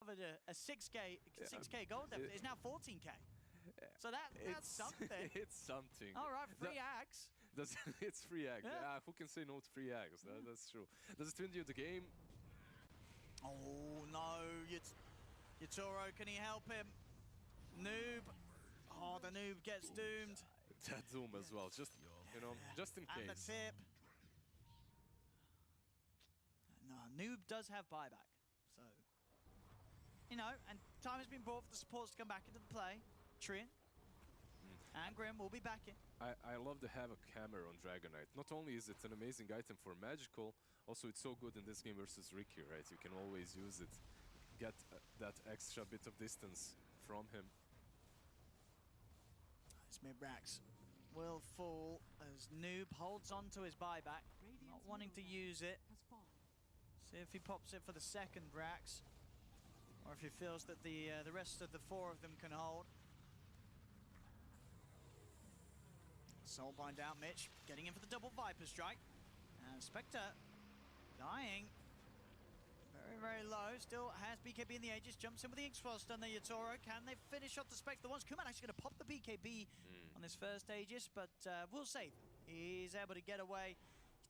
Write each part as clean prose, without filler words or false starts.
covered a 6K gold deficit. It's now 14K. So that's something. It's something. All right, free axe. It's free axe. Yeah. Yeah, who can say no to free axe? That's true. Does it win you the game? Oh no, Yatoro, can he help him? Noob. Oh, the noob gets doomed. That doom as well, just just in case. And the tip. No, noob does have buyback, so and time has been brought for the supports to come back into the play. Trian and Grim will be back in. I love to have a hammer on Dragonite. Not only is it an amazing item for magical, also it's so good in this game versus Ricky, right? You can always use it, get that extra bit of distance from him. This mid-rax will fall as Noob holds on to his buyback, not wanting to use it. See if he pops it for the second Rax, or if he feels that the rest of the 4 of them can hold. Soulbind out, Mitch getting in for the double Viper strike. And Spectre dying. Very, very low. Still has BKB in the Aegis. Jumps in with the Ink-Swell stun there, Yatoro. Can they finish off the Spectre once? Kuman actually going to pop the BKB on this first Aegis, but we'll save him. He's able to get away.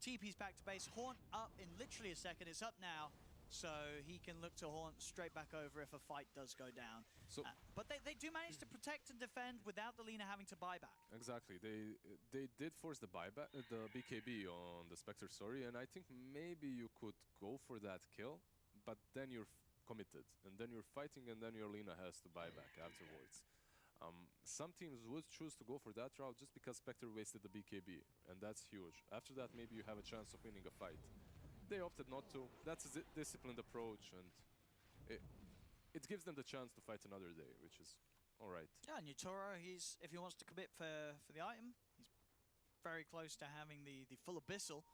TP's back to base. Haunt up in literally a second. It's up now. So he can look to Haunt straight back over if a fight does go down. So, but they do manage to protect and defend without the Lina having to buy back. Exactly. They did force the buyback, the BKB on the Spectre, sorry, and I think maybe you could go for that kill, but then you're committed, and then you're fighting, and then your Lina has to buy back afterwards. Some teams would choose to go for that route just because Spectre wasted the BKB, and that's huge. After that, maybe you have a chance of winning a fight. They opted not to. That's a disciplined approach, and it gives them the chance to fight another day, which is all right. Yeah, and Yatoro, if he wants to commit for the item, he's very close to having the full Abyssal.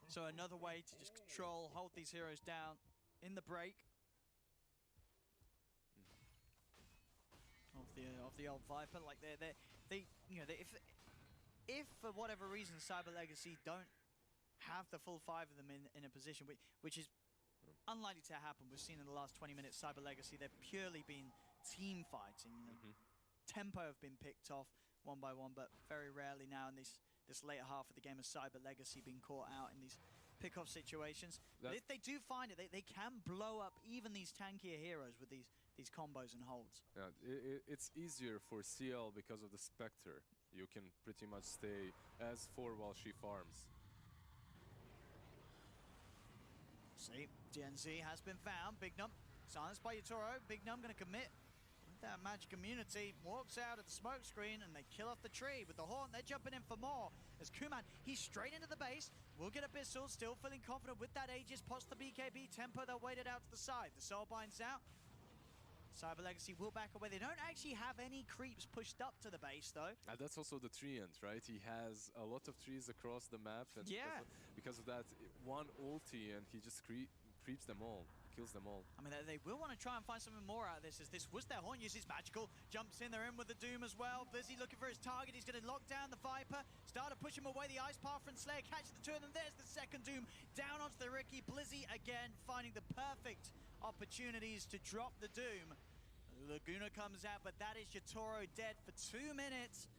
So another way to just control, hold these heroes down in the break. Of the old Viper, like if for whatever reason CyberLegacy don't have the full 5 of them in a position, which is unlikely to happen. We've seen in the last 20 minutes CyberLegacy, they've purely been team fighting. Tempo have been picked off one by one, but very rarely now in this later half of the game has CyberLegacy been caught out in these pick-off situations. But if they do find it, they can blow up even these tankier heroes with these combos and holds. Yeah, it's easier for CL because of the Spectre. You can pretty much stay as 4 while she farms. See, GNZ has been found. Big Num silenced by Yatoro. Big Num going to commit with that magic immunity. Walks out at the smoke screen and they kill off the tree. With the Haunt, they're jumping in for more. As Kuman, he's straight into the base. Will get Abyssal, still feeling confident with that Aegis. Pots the BKB. Tempo, they'll wait it out to the side. The Soulbind's out. CyberLegacy will back away. They don't actually have any creeps pushed up to the base, though. And that's also the treant, right? He has a lot of trees across the map. And yeah. Because of that, one ulti, and he just creeps them all, kills them all. I mean, they will want to try and find something more out of this, as this was their Haunt uses magical. Jumps in, they're in with the Doom as well. Blizzy looking for his target. He's going to lock down the Viper. Start to push him away. The Ice Path and Slayer catches the 2 of them. There's the second Doom. Down onto the Ricky. Blizzy again finding the perfect opportunities to drop the Doom. Laguna comes out, but that is Yatoro dead for 2 minutes.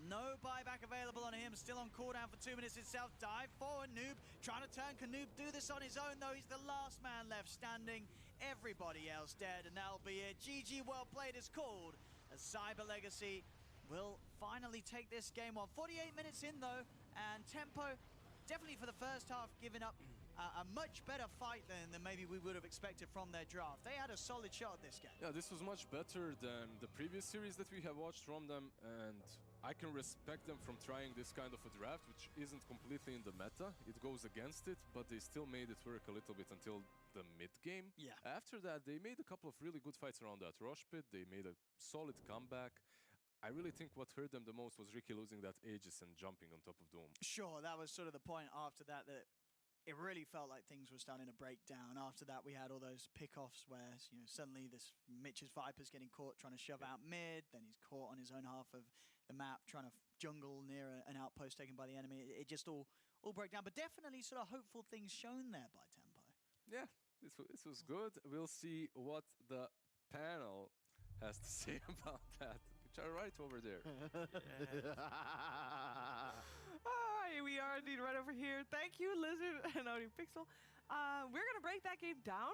No buyback available on him. Still on cooldown for 2 minutes itself. Dive forward, Noob trying to turn. Can Noob do this on his own, though? He's the last man left standing. Everybody else dead, and that'll be it. GG, well played is called, as CyberLegacy will finally take this game on. 48 minutes in, though, and Tempo, definitely for the first half, giving up a much better fight than maybe we would have expected from their draft. They had a solid shot at this game. Yeah, this was much better than the previous series that we have watched from them, and I can respect them from trying this kind of a draft, which isn't completely in the meta. It goes against it, but they still made it work a little bit until the mid-game. Yeah. After that, they made a couple of really good fights around that Rosh pit. They made a solid comeback. I really think what hurt them the most was Ricky losing that Aegis and jumping on top of Doom. Sure, that was sort of the point after that, that it really felt like things were starting to break down. After that, we had all those pick-offs where, suddenly this Mitch's Viper's getting caught trying to shove out mid, then he's caught on his own half of the map trying to jungle near an outpost taken by the enemy. It just all broke down, but definitely sort of hopeful things shown there by Tempo. Yeah. This was good. We'll see what the panel has to say about that, which are right over there. Here we are indeed right over here. Thank you, Lizzard and Pixel. We're going to break that game down,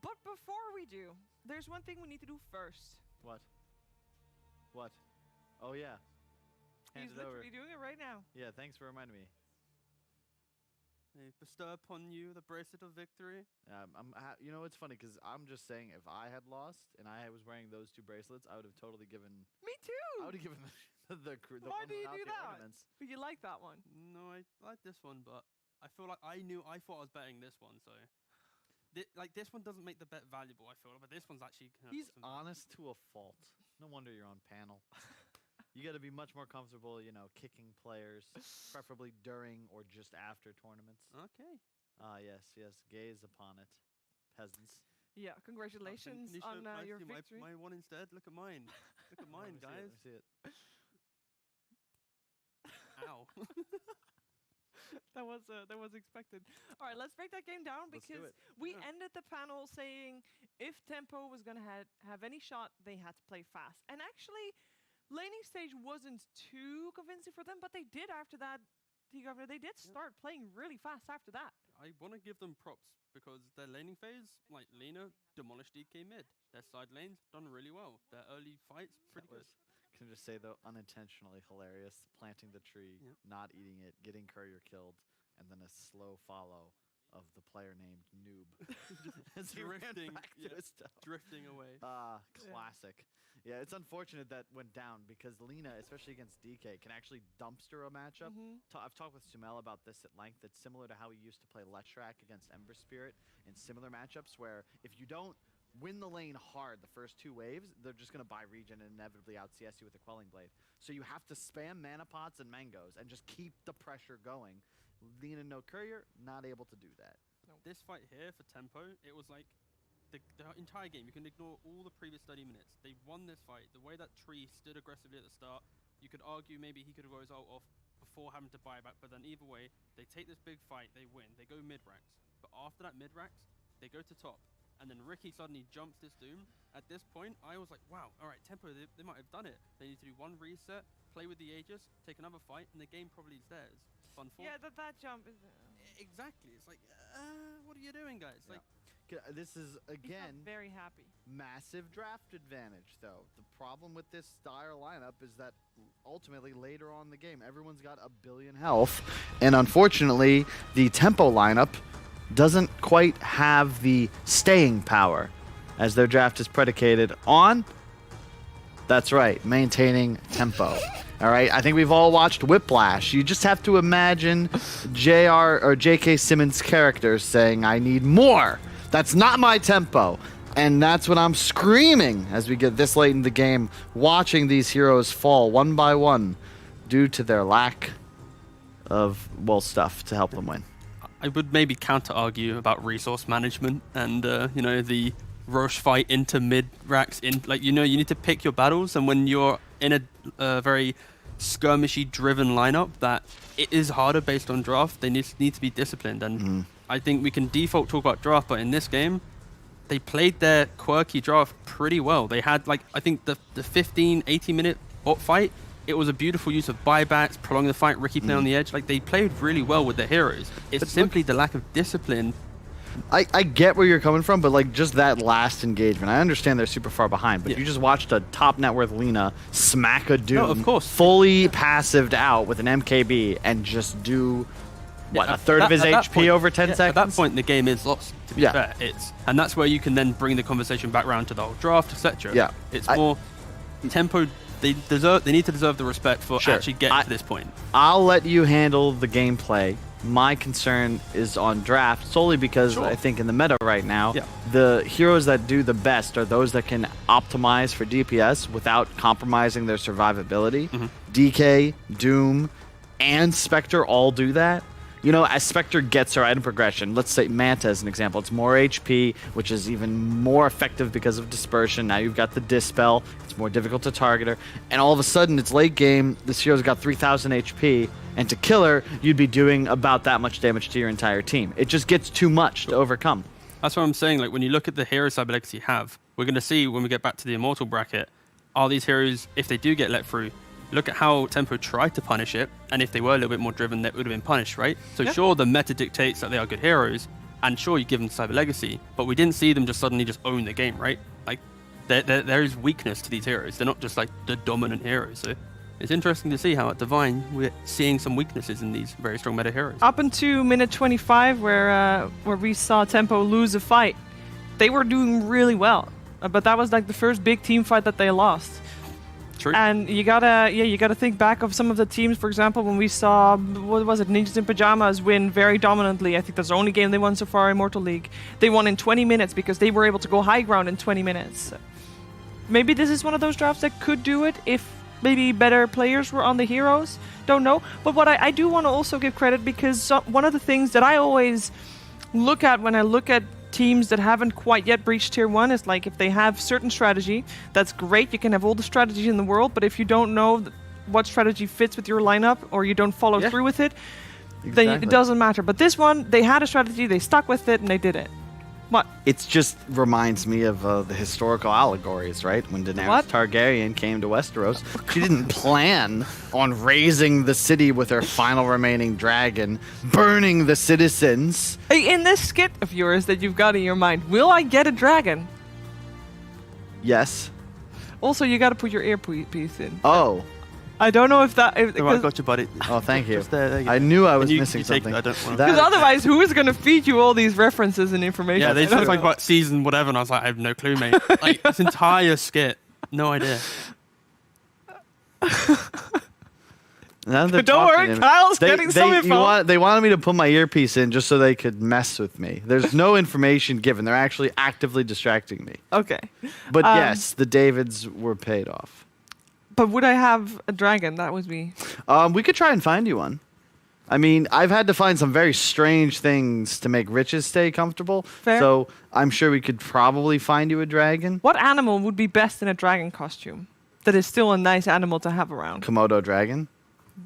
but before we do, there's one thing we need to do first. What? What? Oh, yeah. Hand He's it over. literally doing it right now. Yeah, thanks for reminding me. They bestow upon you the bracelet of victory. You know, it's funny because I'm just saying if I had lost and I was wearing those two bracelets, I would have totally given. Me too. I would have given the Why one do you without do the that? ornaments. But you like that one. No, I like this one, but I feel like I thought I was betting this one, so like this one doesn't make the bet valuable. I feel, but this one's actually. He's honest to a fault. No wonder you're on panel. You got to be much more comfortable, you know, kicking players, preferably during or just after tournaments. Okay. Yes, gaze upon it, peasants. Yeah, congratulations Can you on show your my victory. my one instead. Look at mine. Look at mine, Let me guys. see it. Ow. That was expected. All right, let's break that game down Let's do because it. we ended the panel saying if Tempo was going to have any shot, they had to play fast. And actually, laning stage wasn't too convincing for them, but they did after that. They did start playing really fast after that. I want to give them props because their laning phase, like Lina, demolished DK mid. Their side lanes done really well. Their early fights, pretty good. Can I just say though, unintentionally hilarious. Planting the tree, not eating it, getting courier killed, and then a slow follow of the player named Noob. As he ran Drifting, back to his tower. drifting away. Classic. Yeah, it's unfortunate that went down because Lina, especially against DK, can actually dumpster a matchup. I've talked with Sumel about this at length. It's similar to how he used to play Leshrac against Ember Spirit in similar matchups where if you don't win the lane hard the first two waves, they're just going to buy regen and inevitably out CS you with a Quelling Blade. So you have to spam mana pots and mangoes and just keep the pressure going. Lina no courier, not able to do that. This fight here for Tempo, it was like the entire game. You can ignore all the previous 30 minutes. They won this fight. The way that Tree stood aggressively at the start, you could argue maybe he could have got his ult off before having to buy back, but then either way, they take this big fight, they win. They go mid-racks. But after that mid-racks, they go to top. And then Ricky suddenly jumps this Doom. At this point, I was like, wow, all right, Tempo, they might have done it. They need to do one reset, play with the Aegis, take another fight, and the game probably is theirs. Fun for. Yeah, that jump is. Exactly. It's like, what are you doing, guys? Like, This is, again, very happy. massive draft advantage, though. The problem with this dire lineup is that ultimately later on in the game, everyone's got a billion health. And unfortunately, the Tempo lineup doesn't quite have the staying power as their draft is predicated on, that's right, maintaining tempo. All right, I think we've all watched Whiplash. You just have to imagine J.K. Simmons' characters saying, I need more. That's not my tempo. And that's what I'm screaming as we get this late in the game, watching these heroes fall one by one due to their lack of, well, stuff to help them win. I would maybe counter-argue about resource management and, you know, the Roche fight into mid-racks. You need to pick your battles, and when you're in a very skirmishy-driven lineup, that it is harder based on draft. They need to be disciplined, and I think we can default talk about draft, but in this game, they played their quirky draft pretty well. They had, like, I think the 15, 18-minute bot fight, it was a beautiful use of buybacks, prolonging the fight, Ricky playing on the edge. Like, they played really well with their heroes. It's simply the lack of discipline. I get where you're coming from, but like just that last engagement, I understand they're super far behind, but you just watched a top net worth Lina smack a Doom, of course, fully passived out with an MKB and just do what, a third of his HP point, over 10 seconds? At that point, the game is lost. To be fair, and that's where you can then bring the conversation back around to the whole draft, etc. Yeah, it's more tempo. They need to deserve the respect for actually getting to this point. I'll let you handle the gameplay. My concern is on draft solely because I think in the meta right now, the heroes that do the best are those that can optimize for DPS without compromising their survivability. DK, Doom, and Spectre all do that. You know, as Spectre gets her item progression, let's say Manta as an example, it's more HP, which is even more effective because of dispersion. Now you've got the Dispel, it's more difficult to target her, and all of a sudden it's late game, this hero's got 3,000 HP, and to kill her, you'd be doing about that much damage to your entire team. It just gets too much to overcome. That's what I'm saying. Like when you look at the heroes CyberLegacy have, we're going to see when we get back to the Immortal bracket, are these heroes, if they do get let through, look at how Tempo tried to punish it, and if they were a little bit more driven, that would have been punished, right? So sure, the meta dictates that they are good heroes, and sure, you give them CyberLegacy, but we didn't see them just suddenly just own the game, right? Like, there is weakness to these heroes. They're not just like the dominant heroes. So it's interesting to see how at Divine we're seeing some weaknesses in these very strong meta heroes. Up until minute 25, where we saw Tempo lose a fight, they were doing really well, but that was like the first big team fight that they lost. True. And you gotta think back of some of the teams. For example, when we saw, what was it, Ninjas in Pajamas win very dominantly. I think that's the only game they won so far in Immortal League. They won in 20 minutes because they were able to go high ground in 20 minutes. Maybe this is one of those drafts that could do it if maybe better players were on the heroes. Don't know. But what I do want to also give credit, because one of the things that I always look at when I look at teams that haven't quite yet breached tier 1 is like, if they have certain strategy, that's great. You can have all the strategies in the world, but if you don't know what strategy fits with your lineup, or you don't follow through with it, then it doesn't matter. But this one, they had a strategy, they stuck with it, and they did it. What? It just reminds me of the historical allegories, right? When Daenerys Targaryen came to Westeros, she didn't plan on razing the city with her final remaining dragon, burning the citizens. Hey, in this skit of yours that you've got in your mind, will I get a dragon? Yes. Also, you got to put your earpiece in. Oh. I don't know if that... Oh, I got you, buddy. Oh, thank you. Just there you go. I knew I was And missing something. Because otherwise, who is going to feed you all these references and information? Yeah, they just talk about season whatever, and I was like, I have no clue, mate. Like, this entire skit, no idea. Don't worry, Kyle's getting some info. They wanted me to put my earpiece in just so they could mess with me. There's no information given. They're actually actively distracting me. Okay. But yes, the Davids were paid off. But would I have a dragon? That was me. We could try and find you one. I mean, I've had to find some very strange things to make riches stay comfortable. Fair. So I'm sure we could probably find you a dragon. What animal would be best in a dragon costume? That is still a nice animal to have around. Komodo dragon.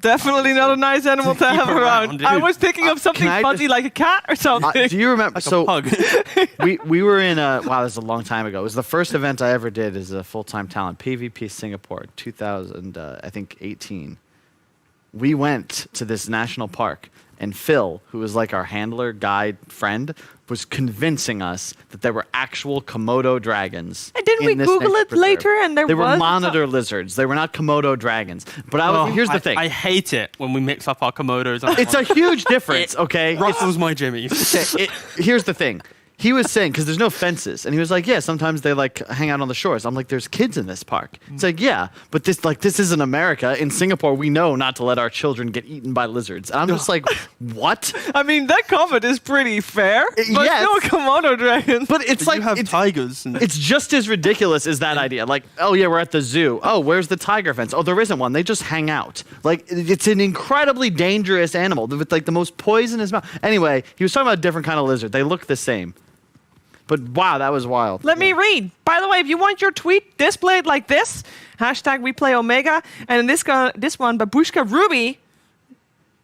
Definitely not a nice animal to have around. I was thinking of something fuzzy like a cat or something. Do you remember? Like a pug. we were in a, wow, this is a long time ago. It was the first event I ever did as a full-time talent, PvP Singapore, 2018. We went to this national park, and Phil, who was like our handler, guide, friend, was convincing us that there were actual Komodo dragons. And didn't we Google it later? And they were monitor lizards. They were not Komodo dragons. But here's the thing. I hate it when we mix up our Komodos. It's a huge difference, okay? Russell's my Jimmy. Here's the thing. He was saying, because there's no fences, and he was like, yeah, sometimes they like hang out on the shores. I'm like, there's kids in this park. It's like, yeah, but this isn't America. In Singapore, we know not to let our children get eaten by lizards. And I'm just like, what? I mean, that comment is pretty fair. But yes. no Komodo dragons. But it's like, you have tigers. It's just as ridiculous as that idea. Like, oh yeah, we're at the zoo. Oh, where's the tiger fence? Oh, there isn't one. They just hang out. Like, it's an incredibly dangerous animal with like the most poisonous mouth. Anyway, he was talking about a different kind of lizard. They look the same. But wow, that was wild. Let me read. By the way, if you want your tweet displayed like this, #WePlayOmega, and in this one, Babushka Ruby,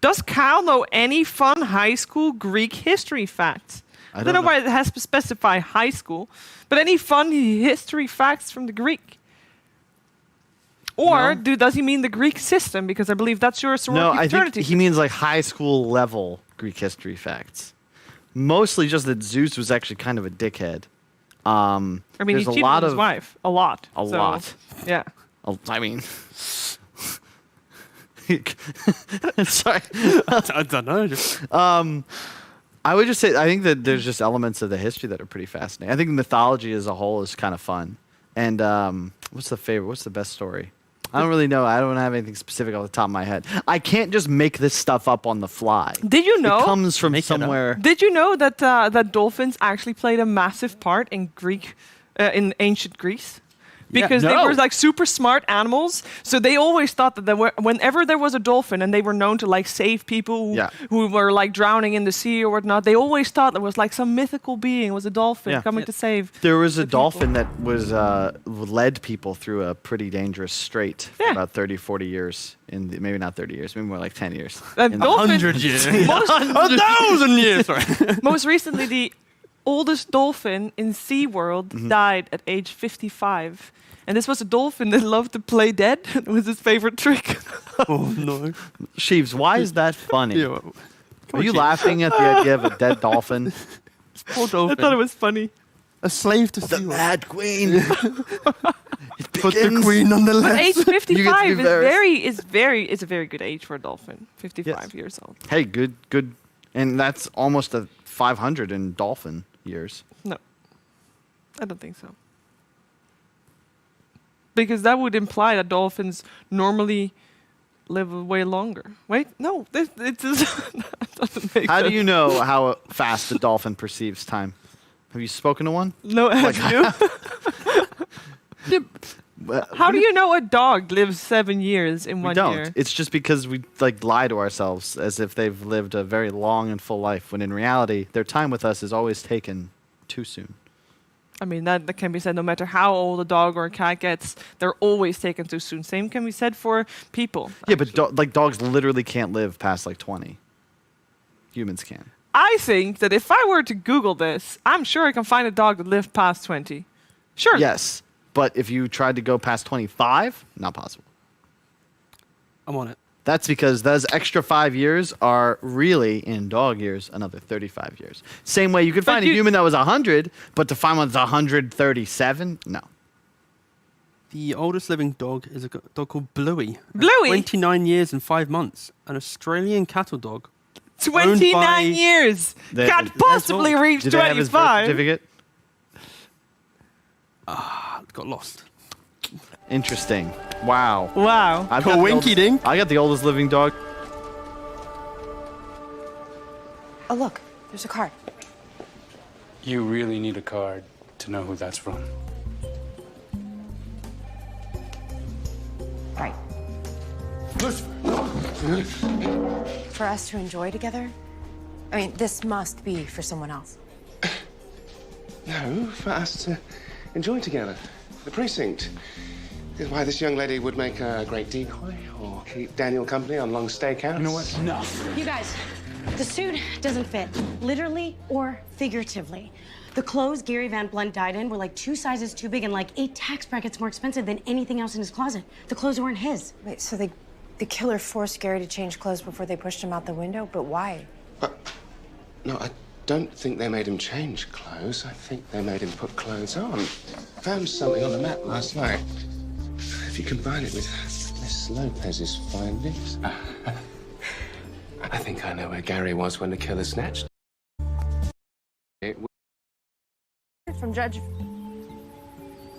does Kyle know any fun high school Greek history facts? I don't know why it has to specify high school, but any fun history facts from the Greek? Or does he mean the Greek system? Because I believe that's your sorority fraternity. No, I think he means like high school level Greek history facts. Mostly just that Zeus was actually kind of a dickhead. I mean, he cheated on his wife. A lot. A lot. Yeah. I mean... Sorry. I don't know. I would just say, I think that there's just elements of the history that are pretty fascinating. I think mythology as a whole is kind of fun. And what's the best story? I don't really know. I don't have anything specific off the top of my head. I can't just make this stuff up on the fly. Did you know? It comes from somewhere. Did you know that that dolphins actually played a massive part in in ancient Greece? Because they were like super smart animals, so they always thought that whenever there was a dolphin and they were known to like save people who were like drowning in the sea or whatnot, they always thought there was like some mythical being was a dolphin coming to save. There was a dolphin that was led people through a pretty dangerous strait for about 30, 40 years. Maybe not 30 years, maybe more like 10 years. 100 years. 1,000 years. Sorry. Most recently, the oldest dolphin in SeaWorld died at age 55. And this was a dolphin that loved to play dead. It was his favorite trick. Oh no. Sheaves, why is that funny? Yeah, Are you laughing at the idea of a dead dolphin? poor I dolphin. thought it was funny. A slave to The SeaWorld. Mad Queen. It Put the begins. queen on the But left. age You get to 55 be is a very good age for a dolphin. 55 Yes. years old. Hey, good. And that's almost a 500 in dolphin years. No, I don't think so. Because that would imply that dolphins normally live way longer. Wait, no, it doesn't make How sense. do you know how fast a dolphin perceives time? Have you spoken to one? No, have you? How do you know a dog lives 7 years in We one don't. year? It's just because we like lie to ourselves as if they've lived a very long and full life, when in reality, their time with us is always taken too soon. I mean, that can be said no matter how old a dog or a cat gets, they're always taken too soon. Same can be said for people. Yeah, but like dogs literally can't live past like 20. Humans can. I think that if I were to Google this, I'm sure I can find a dog that lived past 20. Sure. Yes, but if you tried to go past 25, not possible. I'm on it. That's because those extra 5 years are really, in dog years, another 35 years. Same way you could But find a you- human that was 100, but to find one that's 137, no. The oldest living dog is a dog called Bluey. Bluey? 29 years and 5 months. An Australian cattle dog. 29 by- years. They- Can't possibly reach Did they have his birth 25. certificate? Got lost. Interesting. Wow. Wow. I've got the Winky oldest- dink. I got the oldest living dog. Oh, look, there's a card. You really need a card to know who that's from. Right. For us to enjoy together? I mean, this must be for someone else. No, for us to enjoy together. The precinct is why this young lady would make a great decoy or keep Daniel company on long stakeouts. You know what? Enough. You guys, the suit doesn't fit, literally or figuratively. The clothes Gary Van Blunt died in were like 2 sizes too big and like 8 tax brackets more expensive than anything else in his closet. The clothes weren't his. Wait, so the killer forced Gary to change clothes before they pushed him out the window? But why? No, I don't think they made him change clothes. I think they made him put clothes on. Found something on the mat last night. If you combine it with Miss Lopez's findings, I think I know where Gary was when the killer snatched. From Judge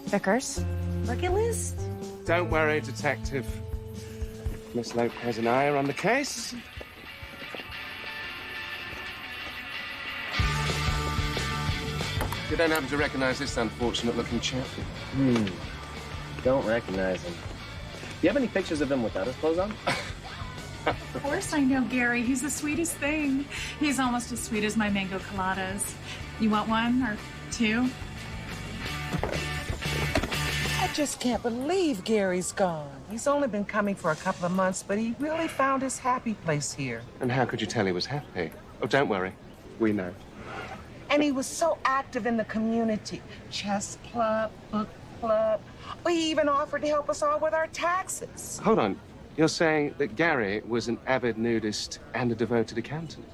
Vickers. Bucket list? Don't worry, Detective. Miss Lopez and I are on the case. You don't happen to recognize this unfortunate-looking chap? Don't recognize him. Do you have any pictures of him without his clothes on? Of course I know Gary. He's the sweetest thing. He's almost as sweet as my mango coladas. You want one or two? I just can't believe Gary's gone. He's only been coming for a couple of months, but he really found his happy place here. And how could you tell he was happy? Oh, don't worry. We know. And he was so active in the community. Chess club, book club. He even offered to help us all with our taxes. Hold on. You're saying that Gary was an avid nudist and a devoted accountant?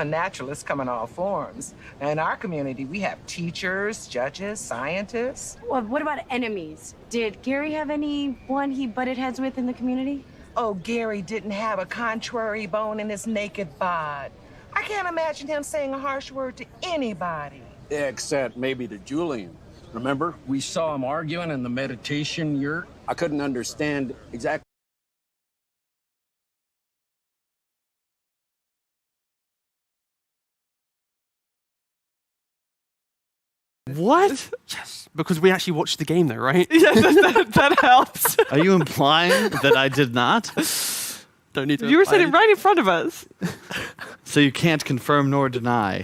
Naturalists come in all forms. In our community, we have teachers, judges, scientists. Well, what about enemies? Did Gary have anyone he butted heads with in the community? Oh, Gary didn't have a contrary bone in his naked bod. I can't imagine him saying a harsh word to anybody. Except maybe to Julian. Remember, we saw him arguing in the meditation yurt? I couldn't understand exactly. What? Yes, because we actually watched the game though, right? Yeah, that helps. Are you implying that I did not? Don't need to. You were sitting right in front of us. So you can't confirm nor deny.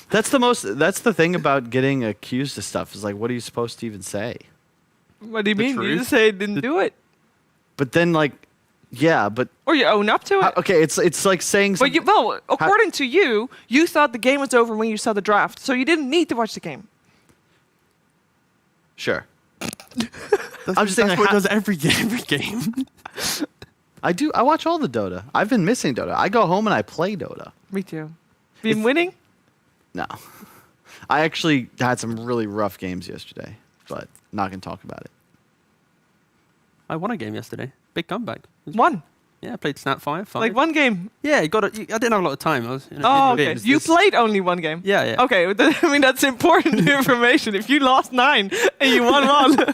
That's the thing about getting accused of stuff, is like, what are you supposed to even say? What do you The mean? You truth? just say didn't do it. But then, like, Yeah, but Or you own up to it. okay, it's like saying. But according to you, you thought the game was over when you saw the draft, so you didn't need to watch the game. Sure. I'm just saying that's what it does every game. I watch all the Dota. I've been missing Dota. I go home and I play Dota. Me too. Been winning? No. I actually had some really rough games yesterday, but not going to talk about it. I won a game yesterday. Big comeback. One. Yeah, I played Snap 5. Like one game. Yeah, I didn't have a lot of time. I was. Okay. You played only one game. Yeah. Okay, I mean that's important information. If you lost 9 and you won 1,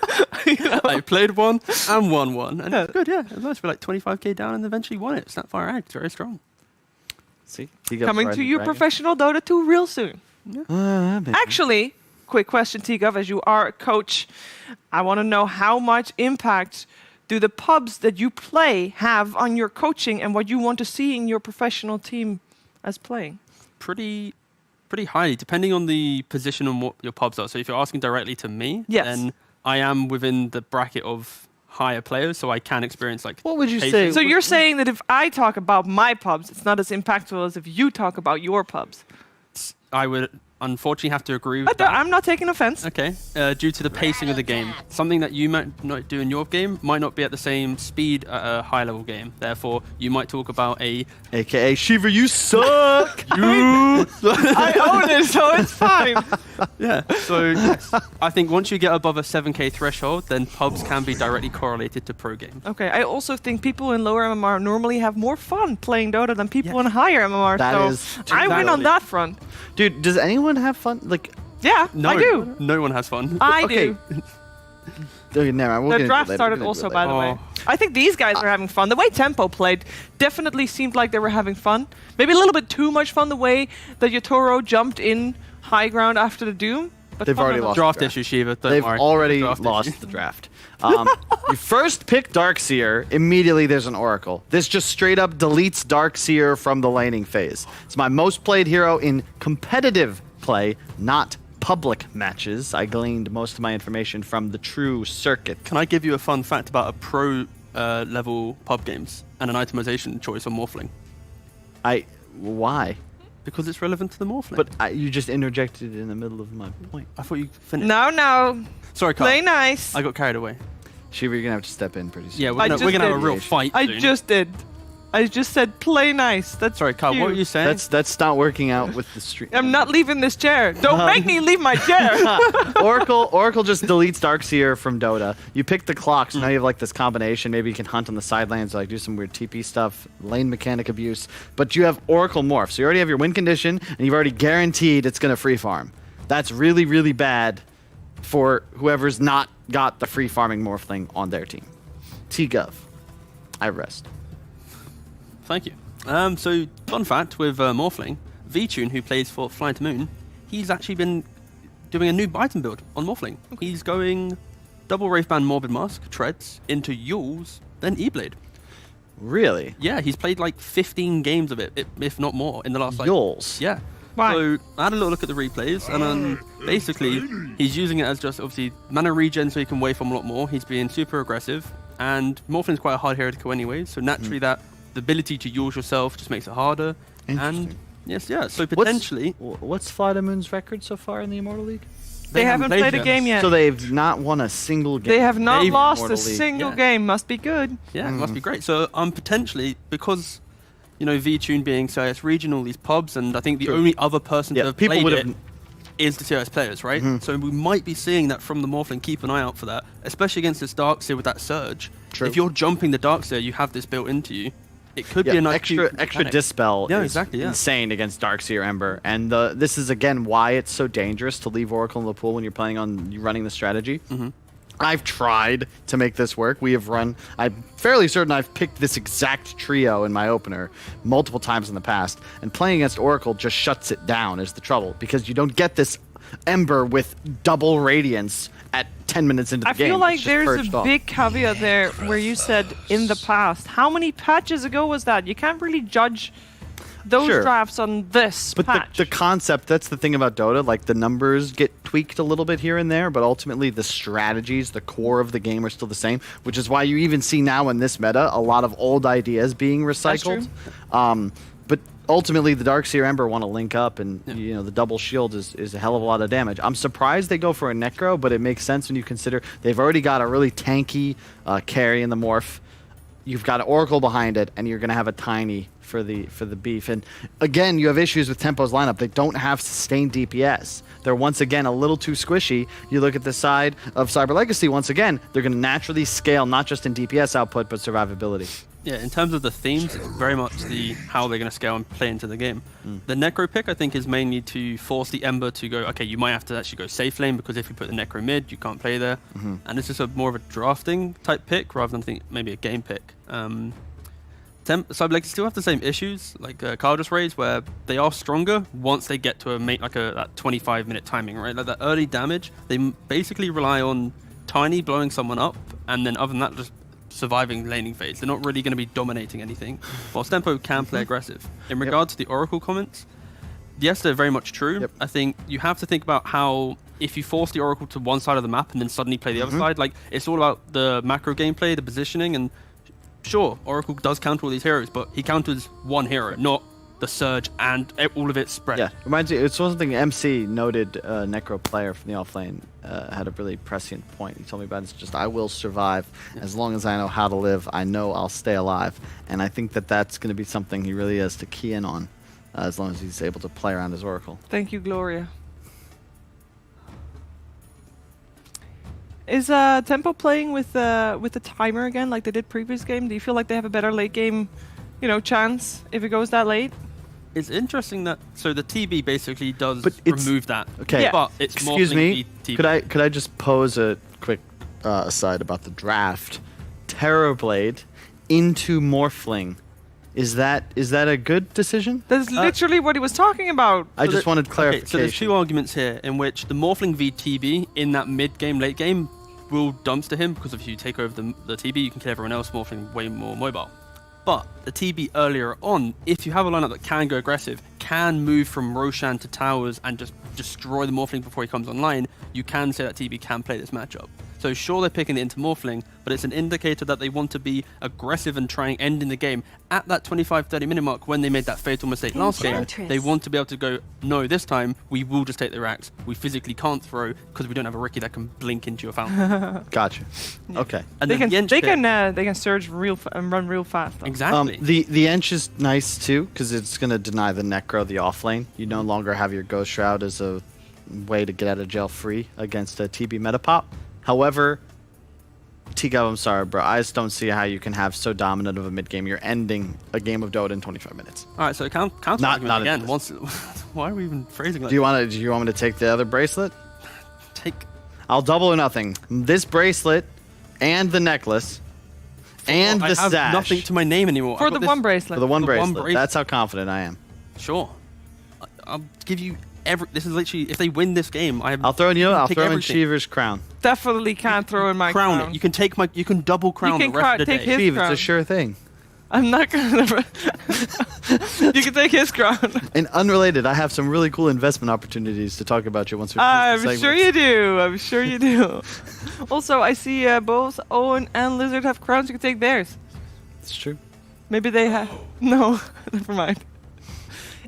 I played 1 and won 1, and it's good. Yeah, it was nice. We're like 25k down, and eventually won it. Snap Fire Act, very strong. See, coming to your professional Dota 2 real soon. Yeah. Actually, quick question, T-Gov, as you are a coach, I want to know how much impact do the pubs that you play have on your coaching and what you want to see in your professional team as playing? Pretty highly, depending on the position and what your pubs are. So if you're asking directly to me, then I am within the bracket of higher players, so I can experience like. What would you say? So you're saying that if I talk about my pubs, it's not as impactful as if you talk about your pubs? I would unfortunately have to agree with that. I'm not taking offense. Okay, due to the pacing of the game. Something that you might not do in your game might not be at the same speed at a high-level game. Therefore, you might talk about AKA Shiva, you suck! I own it, so it's fine. Yeah, so I think once you get above a 7k threshold, then pubs can be directly correlated to pro games. Okay, I also think people in lower MMR normally have more fun playing Dota than people in higher MMR. I win on that front. Dude, does anyone have fun? Like, yeah, no, I do. No one has fun. I do. Okay, never mind. The draft started also, by the way. I think these guys are having fun. The way Tempo played definitely seemed like they were having fun. Maybe a little bit too much fun the way that Yotoro jumped in high ground after the Doom. But they've already lost draft issue, Shiva. They've already lost the draft. You first pick Darkseer, immediately there's an Oracle. This just straight up deletes Darkseer from the laning phase. It's my most played hero in competitive play, not public matches. I gleaned most of my information from the true circuit. Can I give you a fun fact about a pro level pub games and an itemization choice on Morphling? Why? Because it's relevant to the Morphling. But you just interjected in the middle of my point. I thought you finished. No. Sorry, Carl. Play nice. I got carried away. Shiva, you're going to have to step in pretty soon. Yeah, we're going to have a real fight I soon. just did. I just said play nice. That's Sorry, Carl, what were you saying? That's not working out with the stream. I'm not leaving this chair. Don't make me leave my chair. Oracle just deletes Darkseer from Dota. You pick the clock, so now you have like this combination. Maybe you can hunt on the sidelines, like do some weird TP stuff, lane mechanic abuse. But you have Oracle Morph, so you already have your win condition, and you've already guaranteed it's going to free farm. That's really, really bad for whoever's not got the free farming Morphling on their team. T-Gov. I rest. Thank you. So, fun fact with Morphling, VTune, who plays for Fly to Moon, he's actually been doing a new item build on Morphling. He's going double Wraithband Morbid Mask, Treads, into Yules, then E-Blade. Really? Yeah, he's played like 15 games of it, if not more, in the last like... Yules? Yeah. Why? So, I had a little look at the replays, and basically, he's using it as just, obviously, mana regen so he can waveform a lot more. He's being super aggressive, and Morphling's quite a hard hero to kill anyway, so naturally that... The ability to use yourself just makes it harder. And so potentially... What's Fly to Moon's record so far in the Immortal League? They haven't played a game yet. So they've not won a single game. They have not lost a single game. Must be good. Yeah, it must be great. So potentially, because, you know, VTune being CIS regional, these pubs, and I think the only other person to have played it is the CIS players, right? So we might be seeing that from the Morphling. Keep an eye out for that, especially against this Darkseer with that surge. If you're jumping the Darkseer, you have this built into you. It could be a nice extra dispel is insane against Darkseer Ember. And this is, again, why it's so dangerous to leave Oracle in the pool when you're planning on running the strategy. I've tried to make this work. I'm fairly certain I've picked this exact trio in my opener multiple times in the past. And playing against Oracle just shuts it down is the trouble. Because you don't get this Ember with double Radiance at 10 minutes into the game. I feel like there's a big caveat there where you said in the past. How many patches ago was that? You can't really judge those Sure. drafts on this But patch. the concept, that's the thing about Dota, like the numbers get tweaked a little bit here and there, but ultimately the strategies, the core of the game are still the same, which is why you even see now in this meta a lot of old ideas being recycled. But ultimately the Darkseer Ember want to link up, and you know the double shield is a hell of a lot of damage. I'm surprised they go for a Necro, but it makes sense when you consider they've already got a really tanky carry in the Morph. You've got an Oracle behind it, and you're going to have a Tiny for the beef. And again, you have issues with Tempo's lineup. They don't have sustained DPS. They're once again a little too squishy. You look at the side of CyberLegacy, once again, they're going to naturally scale not just in DPS output, but survivability. Yeah, in terms of the themes, it's very much the how they're going to scale and play into the game. The Necro pick, I think, is mainly to force the Ember to go, okay, you might have to actually go safe lane, because if you put the Necro mid, you can't play there. And this is more of a drafting type pick rather than maybe a game pick. CyberLegacy still have the same issues, like Carl just raised, where they are stronger once they get to that 25-minute timing, right? Like that early damage, they basically rely on Tiny blowing someone up, and then other than that, just surviving laning phase. They're not really going to be dominating anything, while Tempo can play aggressive. In regard to the Oracle comments, yes, they're very much true. I think you have to think about how if you force the Oracle to one side of the map and then suddenly play the other side, like it's all about the macro gameplay, the positioning, and sure, Oracle does counter all these heroes, but he counters one hero, not the Surge and all of it spread. Yeah, reminds me, it's something MC, noted Necro player from the offlane, had a really prescient point. He told me about it. It's just, I will survive as long as I know how to live. I know I'll stay alive. And I think that that's going to be something he really has to key in on, as long as he's able to play around his Oracle. Thank you, Gloria. Is Tempo playing with the timer again, like they did previous game? Do you feel like they have a better late game, chance if it goes that late? It's interesting that the TB basically does remove that. Okay, but it's excuse me. TB. Could I just pose a quick aside about the draft? Terrorblade into Morphling. Is that a good decision? That's literally what he was talking about. I just wanted clarification. Okay, so there's two arguments here in which the Morphling v TB in that mid game, late game will dumpster him, because if you take over the TB, you can kill everyone else. Morphling way more mobile. But the TB earlier on, if you have a lineup that can go aggressive, can move from Roshan to towers and just destroy the Morphling before he comes online, you can say that TB can play this matchup. So sure, they're picking it into Morphling, but it's an indicator that they want to be aggressive and try and end in the game at that 25-30 minute mark when they made that fatal mistake last game. They want to be able to go, no, this time we will just take the racks. We physically can't throw because we don't have a Riki that can blink into your fountain. Gotcha. Okay. And they can surge and run real fast. Though. Exactly. The Ench is nice too, because it's going to deny the Necro the offlane. You no longer have your Ghost Shroud as a way to get out of jail free against a TB Metapop. However, T-Gov, I'm sorry, bro. I just don't see how you can have so dominant of a mid game. You're ending a game of Dota in 25 minutes. All right, so counter argument again. Why are we even phrasing like? Do you want me to take the other bracelet? Take. I'll double or nothing. This bracelet, and the necklace, and the stash. I have nothing to my name anymore. For the one bracelet. For the one bracelet. That's how confident I am. Sure. I'll give you. This is literally, if they win this game, I'll throw in Shiver's crown. Definitely can't throw in my crown. It. You can double crown the rest of the day. Shiv, it's a sure thing. I'm not gonna. You can take his crown. And unrelated, I have some really cool investment opportunities to talk about you once we. I'm sure you do. I'm sure you do. Also, I see both Owen and Lizzard have crowns. You can take theirs. It's true. Maybe they have. No, never mind.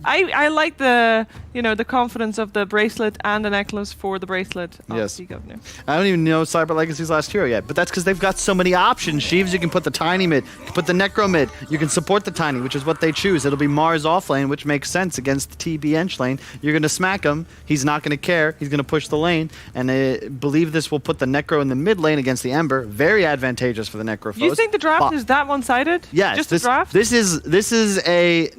I like the the confidence of the bracelet and the necklace for the bracelet. Yes. I don't even know CyberLegacy's last hero yet, but that's because they've got so many options. Sheaves, you can put the Tiny mid, you can put the Necro mid, you can support the Tiny, which is what they choose. It'll be Mars offlane, which makes sense against the TB Ench lane. You're going to smack him. He's not going to care. He's going to push the lane, and I believe this will put the Necro in the mid lane against the Ember. Very advantageous for the Necro foes. You think the draft is that one-sided? Yes. Just the draft? This is a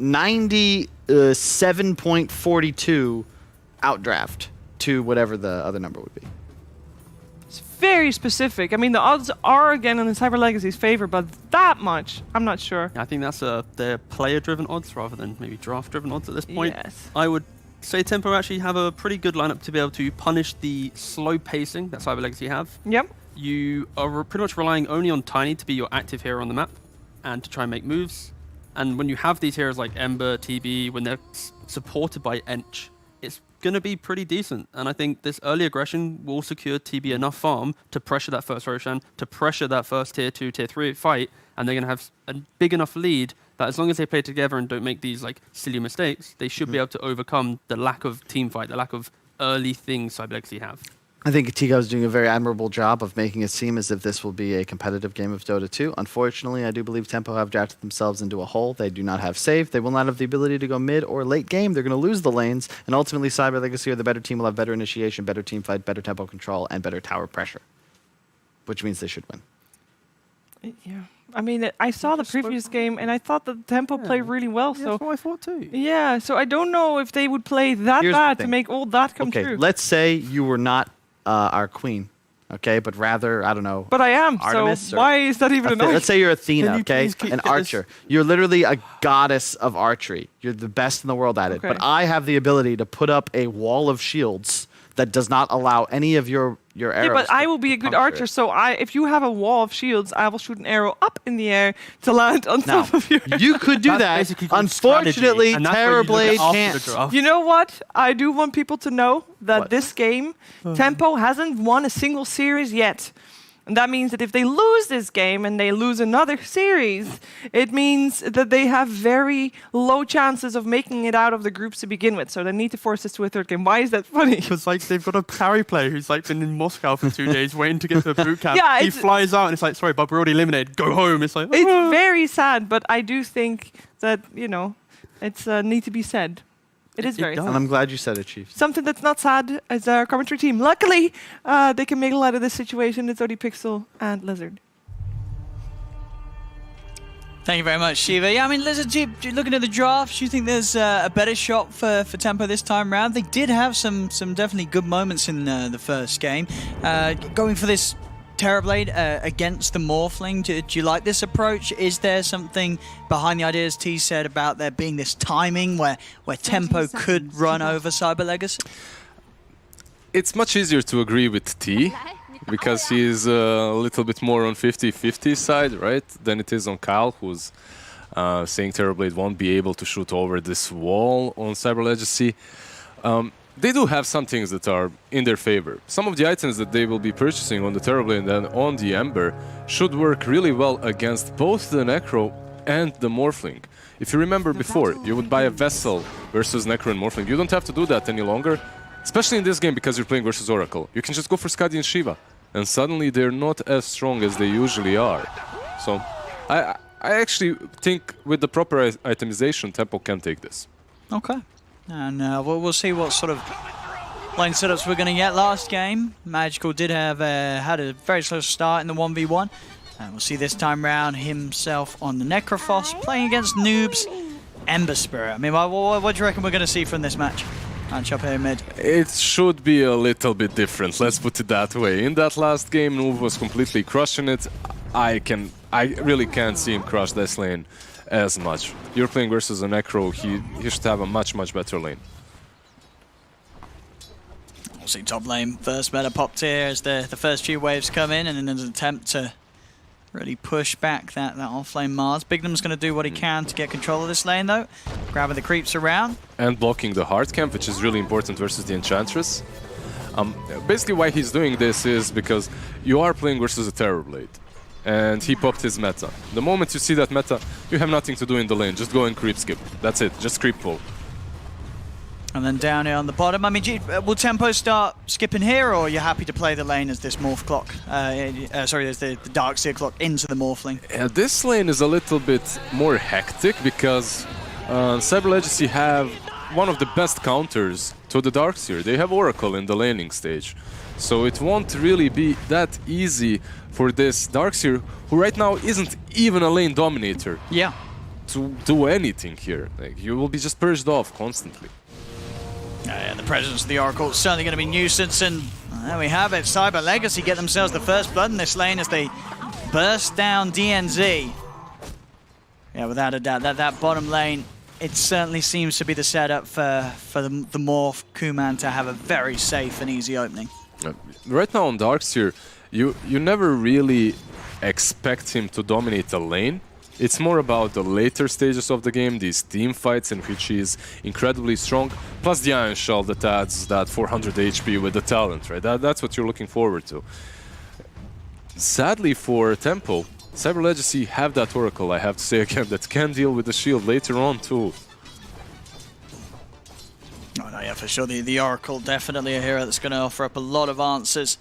7.42 outdraft to whatever the other number would be. It's very specific. I mean, the odds are again in the CyberLegacy's favor, but that much, I'm not sure. I think that's their player-driven odds rather than maybe draft-driven odds at this point. Yes. I would say Tempo actually have a pretty good lineup to be able to punish the slow pacing that CyberLegacy have. Yep. You are pretty much relying only on Tiny to be your active hero on the map and to try and make moves. And when you have these heroes like Ember, TB, when they're supported by Ench, it's going to be pretty decent. And I think this early aggression will secure TB enough farm to pressure that first Roshan, to pressure that first tier 2, tier 3 fight, and they're going to have a big enough lead that as long as they play together and don't make these like silly mistakes, they should be able to overcome the lack of team fight, the lack of early things CyberLegacy have. I think Tigo is doing a very admirable job of making it seem as if this will be a competitive game of Dota 2. Unfortunately, I do believe Tempo have drafted themselves into a hole. They do not have save. They will not have the ability to go mid or late game. They're going to lose the lanes, and ultimately CyberLegacy or the better team will have better initiation, better team fight, better tempo control, and better tower pressure, which means they should win. Yeah. I mean, I saw the previous game, and I thought the Tempo played really well. Yeah, so that's what I thought too. Yeah, so I don't know if they would play that Here's the bad to thing. make all that come Okay, true. let's say you were not our queen, okay, but rather, I don't know, But I am, Artemis so or why is that even an let's say you're Athena, Can you okay, please keep an this- archer. You're literally a goddess of archery. You're the best in the world at it. Okay. But I have the ability to put up a wall of shields that does not allow any of your arrows. Yeah, but I to will be a good puncture archer, it. so if you have a wall of shields, I will shoot an arrow up in the air to land on Now, top of you. you could do That's that. basically called strategy, Unfortunately, and that's where you look at Terrorblade after the can't. draft. You know what? I do want people to know that What? this game, Tempo hasn't won a single series yet. And that means that if they lose this game and they lose another series, it means that they have very low chances of making it out of the groups to begin with. So they need to force this to a third game. Why is that funny? Because like they've got a carry player who's like been in Moscow for 2 days waiting to get to a boot camp. Yeah, he it's- flies out and it's like, sorry, but we're already eliminated. Go home. It's like, It's very sad, but I do think that, it's need to be said. It is very does. sad. And I'm glad you said it, Chief. Something that's not sad is our commentary team. Luckily, they can make a lot of this situation. It's only Pixel and Lizzard. Thank you very much, Shiva. Yeah, I mean, Lizzard, looking at the draft, do you think there's a better shot for Tempo this time round? They did have some definitely good moments in the first game. Going for this Terrorblade against the Morphling, do you like this approach? Is there something behind the idea, as T said, about there being this timing where Tempo could run over CyberLegacy? It's much easier to agree with T because he's a little bit more on 50-50 side, right, than it is on Kyle, who's saying Terrorblade won't be able to shoot over this wall on CyberLegacy. They do have some things that are in their favor. Some of the items that they will be purchasing on the Terrorblade and then on the Ember should work really well against both the Necro and the Morphling. If you remember before, you would buy a Vessel versus Necro and Morphling. You don't have to do that any longer, especially in this game because you're playing versus Oracle. You can just go for Skadi and Shiva, and suddenly they're not as strong as they usually are. So I actually think with the proper itemization, Tempo can take this. Okay. And we'll see what sort of lane setups we're going to get. Last game, Magical did have had a very slow start in the 1v1. And we'll see this time round himself on the Necrophos playing against Noob's Ember Spirit. I mean, what do you reckon we're going to see from this match? Match up here mid. It should be a little bit different, let's put it that way. In that last game, Noob was completely crushing it. I really can't see him crush this lane as much. You're playing versus a Necro, he should have a much better lane. We'll see top lane first meta popped here as the first few waves come in, and then there's an attempt to really push back that offlane Mars. Bignum's going to do what he can to get control of this lane though, grabbing the creeps around. And blocking the hard camp, which is really important versus the Enchantress. Basically why he's doing this is because you are playing versus a Terrorblade. And he popped his meta. The moment you see that meta, you have nothing to do in the lane. Just go and creep skip. That's it. Just creep pull. And then down here on the bottom, I mean, will Tempo start skipping here, or are you happy to play the lane as this Morph clock? Sorry, there's the Darkseer clock into the Morphling. This lane is a little bit more hectic because CyberLegacy have one of the best counters to the Darkseer. They have Oracle in the laning stage. So it won't really be that easy for this Darkseer, who right now isn't even a lane dominator. Yeah. To do anything here. Like, you will be just purged off constantly. Yeah, the presence of the Oracle is certainly going to be nuisance, and there we have it. CyberLegacy get themselves the first blood in this lane as they burst down DNZ. Yeah, without a doubt, that bottom lane, it certainly seems to be the setup for the Morph Kuman to have a very safe and easy opening. Right now on Darkseer, you never really expect him to dominate a lane It's more about the later stages of the game, these team fights in which he is incredibly strong, plus the Iron Shell that adds that 400 HP with the talent, right? That's what you're looking forward to. Sadly for Tempo, CyberLegacy have that Oracle, I have to say again, that can deal with the shield later on too. Oh no, yeah, for sure. The Oracle, definitely a hero that's going to offer up a lot of answers.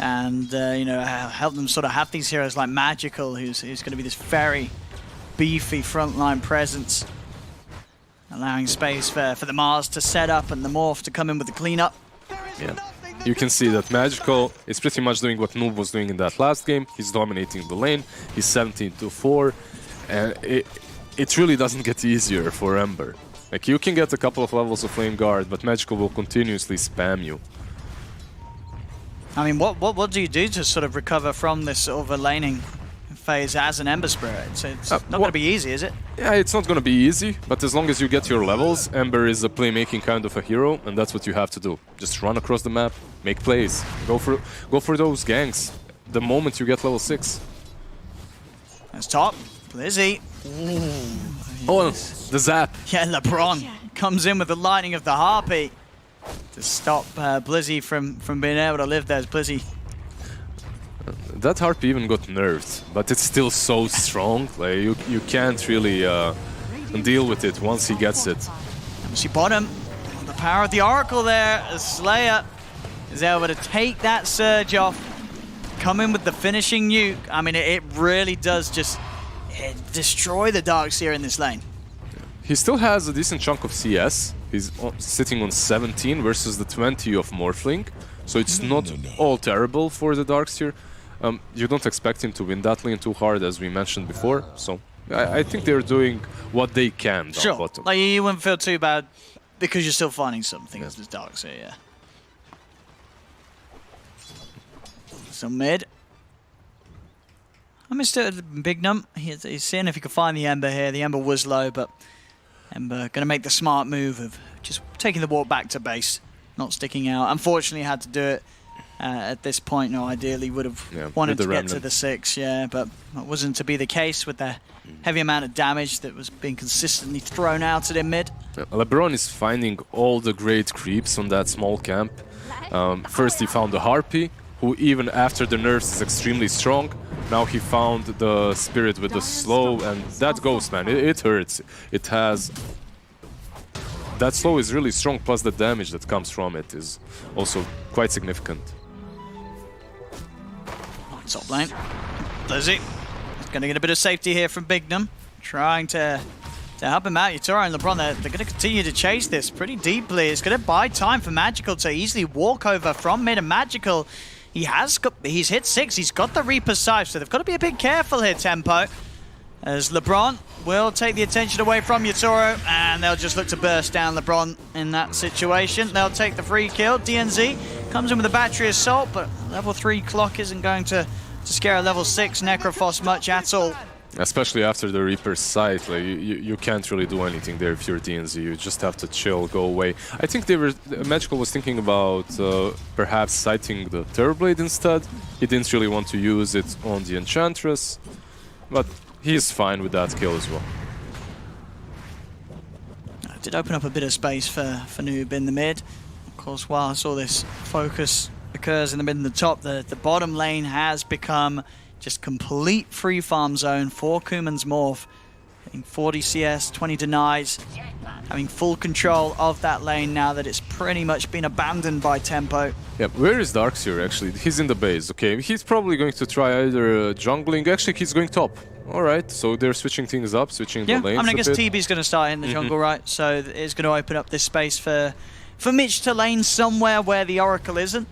And, you know, help them sort of have these heroes like Magical, who's going to be this very beefy frontline presence. Allowing space for the Mars to set up and the Morph to come in with the cleanup. Yeah. You can see that Magical is pretty much doing what Noob was doing in that last game. He's dominating the lane. He's 17-4. And it really doesn't get easier for Ember. Like, you can get a couple of levels of Flame Guard, but Magical will continuously spam you. I mean, what do you do to sort of recover from this sort of a laning phase as an Ember Spirit? It's not going to be easy, is it? Yeah, it's not going to be easy, but as long as you get your levels, Ember is a playmaking kind of a hero, and that's what you have to do. Just run across the map, make plays, go for those ganks the moment you get level 6. That's top. Blizzy. Oh, the zap. Yeah, LeBron comes in with the lightning of the Harpy to stop Blizzy from being able to live there. Blizzy. That Harpy even got nerfed, but it's still so strong. Like, you can't really deal with it once he gets it. Embassy bottom. The power of the Oracle there. Slayer is able to take that surge off. Come in with the finishing nuke. I mean, it really does just destroy the Darkseer in this lane. He still has a decent chunk of CS. He's sitting on 17 versus the 20 of Morphling. So it's not all terrible for the Darkseer. You don't expect him to win that lane too hard, as we mentioned before. So I think they're doing what they can down bottom. Like, you wouldn't feel too bad because you're still finding something as this Darkseer, yeah. So mid. I missed it at Big Num. He's seeing if he could find the Ember here. The Ember was low, but Ember going to make the smart move of just taking the walk back to base, not sticking out. Unfortunately, had to do it at this point. No, ideally would have wanted to get to the 6, yeah, but it wasn't to be the case with the heavy amount of damage that was being consistently thrown out at him mid. LeBron is finding all the great creeps on that small camp. First, he found the Harpy, who even after the nerfs is extremely strong. Now he found the Spirit with the slow, and that Ghost, man, it hurts. It has... That slow is really strong, plus the damage that comes from it is also quite significant. Top lane. Lizzy. Going to get a bit of safety here from Bignum. Trying to help him out. Yutaro and LeBron, they're going to continue to chase this pretty deeply. It's going to buy time for Magical to easily walk over from mid, and Magical... He's hit 6, he's got the Reaper Scythe, so they've got to be a bit careful here, Tempo. As LeBron will take the attention away from Yutaro, and they'll just look to burst down LeBron in that situation. They'll take the free kill. DNZ comes in with a Battery Assault, but level 3 clock isn't going to scare a level 6 Necrophos much at all. Especially after the Reaper's Sight, like, you can't really do anything there if you're DNZ. You just have to chill, go away. I think Magical was thinking about perhaps sighting the Terrorblade instead. He didn't really want to use it on the Enchantress, but he's fine with that kill as well. It did open up a bit of space for Noob in the mid. Of course, while all this focus occurs in the mid and the top, the bottom lane has become just complete free farm zone for Kuman's Morph. Getting 40 CS, 20 denies, having full control of that lane now that it's pretty much been abandoned by Tempo. Yeah, where is Darkseer actually? He's in the base, okay. He's probably going to try either jungling. Actually, he's going top. Alright, so they're switching things up, switching the lanes I mean, I guess TB's going to start in the jungle, right? So it's going to open up this space for Mitch to lane somewhere where the Oracle isn't.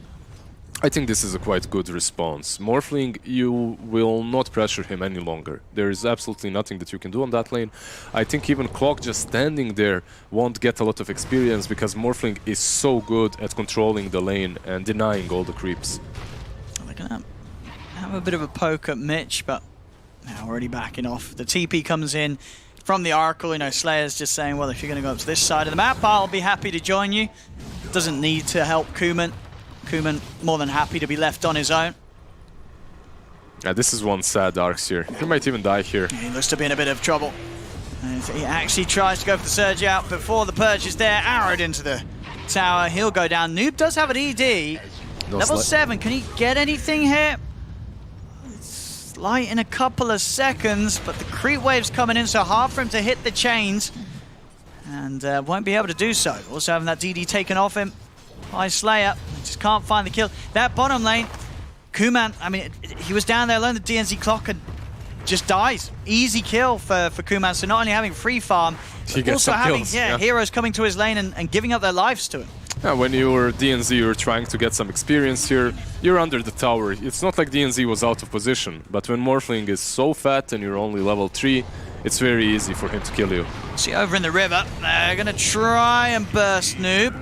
I think this is a quite good response. Morphling, you will not pressure him any longer. There is absolutely nothing that you can do on that lane. I think even Clock just standing there won't get a lot of experience because Morphling is so good at controlling the lane and denying all the creeps. They're going to have a bit of a poke at Mitch, but now already backing off. The TP comes in from the Oracle. You know, Slayer's just saying, well, if you're going to go up to this side of the map, I'll be happy to join you. Doesn't need to help Kuman. Kuman more than happy to be left on his own. Yeah, this is one sad Darkseer. He might even die here. He looks to be in a bit of trouble. And if he actually tries to go for the surge out before the purge is there, arrowed into the tower, he'll go down. Noob does have an ED. Level 7, can he get anything here? It's light in a couple of seconds, but the creep wave's coming in, so hard for him to hit the chains. And won't be able to do so. Also having that DD taken off him by Slayer. Just can't find the kill. That bottom lane, Kuman, I mean, he was down there alone, the DNZ clock, and just dies. Easy kill for Kuman. So not only having free farm, but also having heroes coming to his lane and giving up their lives to him. Yeah, when you're DNZ, you're trying to get some experience here. You're under the tower. It's not like DNZ was out of position, but when Morphling is so fat and you're only level 3, it's very easy for him to kill you. See, over in the river, they're going to try and burst Noob.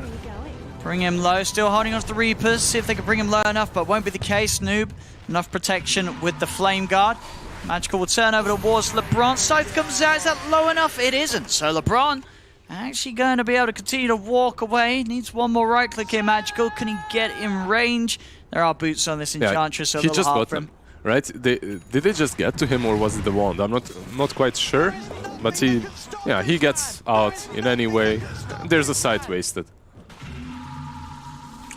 Bring him low, still holding on to the Reapers. See if they can bring him low enough, but won't be the case. Noob, enough protection with the Flame Guard. Magical will turn over towards LeBron. Scythe comes out. Is that low enough? It isn't. So LeBron actually going to be able to continue to walk away. Needs one more right click here, Magical. Can he get in range? There are boots on this Enchantress, so a little hard for him. Right? Did they just get to him, or was it the wand? I'm not quite sure, but he gets out in any way. There's a sight wasted.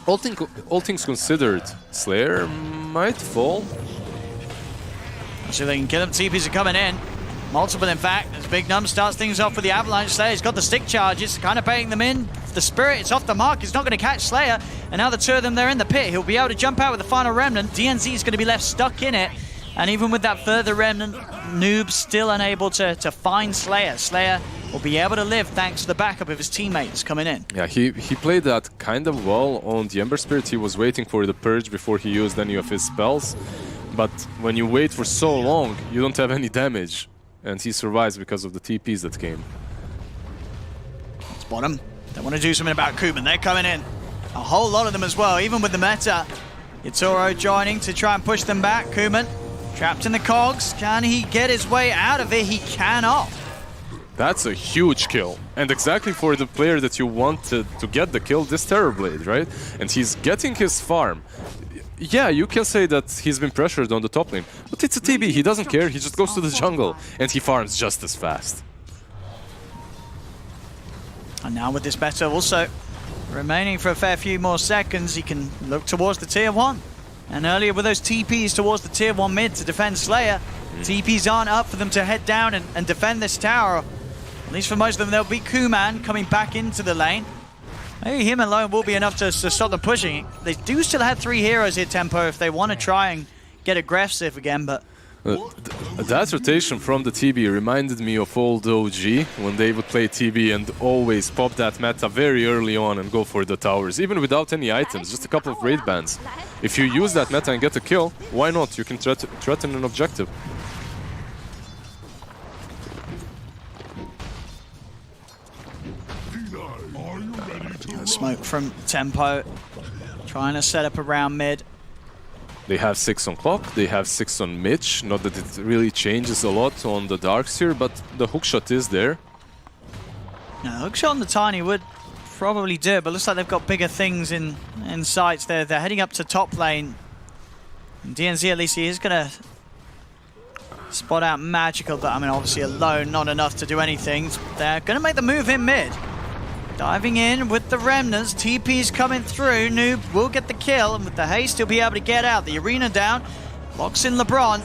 All things considered, Slayer might fall. See if they can kill him. TPs are coming in. Multiple, in fact, as Big Num starts things off with the Avalanche. Slayer's got the stick charges, kind of baiting them in. The Spirit, it's off the mark. It's not going to catch Slayer. And now the two of them, they're in the pit. He'll be able to jump out with the final Remnant. DNZ is going to be left stuck in it. And even with that further Remnant, Noob still unable to find Slayer. Slayer will be able to live thanks to the backup of his teammates coming in. Yeah, he played that kind of well on the Ember Spirit. He was waiting for the Purge before he used any of his spells. But when you wait for so long, you don't have any damage. And he survives because of the TPs that came. It's bottom. They want to do something about Kuman. They're coming in. A whole lot of them as well, even with the meta. Yatoro joining to try and push them back. Kuman trapped in the cogs. Can he get his way out of it? He cannot. That's a huge kill. And exactly for the player that you wanted to get the kill, this Terrorblade, right? And he's getting his farm. Yeah, you can say that he's been pressured on the top lane, but it's a TB, he doesn't care, he just goes to the jungle, and he farms just as fast. And now with this better also remaining for a fair few more seconds, he can look towards the tier 1. And earlier with those TPs towards the tier 1 mid to defend Slayer, TPs aren't up for them to head down and defend this tower. At least for most of them, there'll be Kuman coming back into the lane. Maybe him alone will be enough to stop them pushing. They do still have 3 heroes here, Tempo, if they want to try and get aggressive again, but... That rotation from the TB reminded me of old OG, when they would play TB and always pop that meta very early on and go for the towers, even without any items, just a couple of raid bans. If you use that meta and get a kill, why not? You can threaten an objective. Smoke from Tempo, trying to set up around mid. They have 6 on clock, they have 6 on Mitch. Not that it really changes a lot on the Darkseer, but the hookshot is there. No, hookshot on the Tiny would probably do it, but looks like they've got bigger things in sights. They're heading up to top lane. And DNZ, at least, he is going to spot out Magical, but I mean, obviously alone, not enough to do anything. They're going to make the move in mid. Diving in with the Remnants, TP's coming through, Noob will get the kill, and with the haste he'll be able to get out. The arena down, locks in LeBron.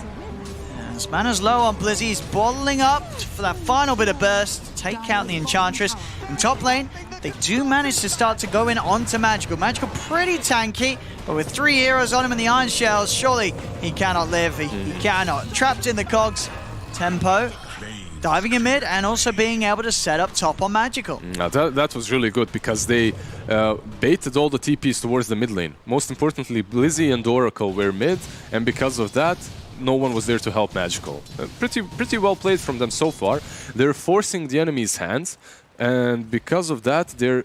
As mana's low on Blizzy, he's bottling up for that final bit of burst, take out the Enchantress. In top lane, they do manage to start to go in onto Magical. Magical pretty tanky, but with 3 heroes on him in the Iron Shells, surely he cannot live, he cannot. Trapped in the cogs, Tempo. Diving in mid and also being able to set up top on Magical. That was really good because they baited all the TPs towards the mid lane. Most importantly, Blizzy and Oracle were mid, and because of that, no one was there to help Magical. Pretty well played from them so far. They're forcing the enemy's hands, and because of that, they're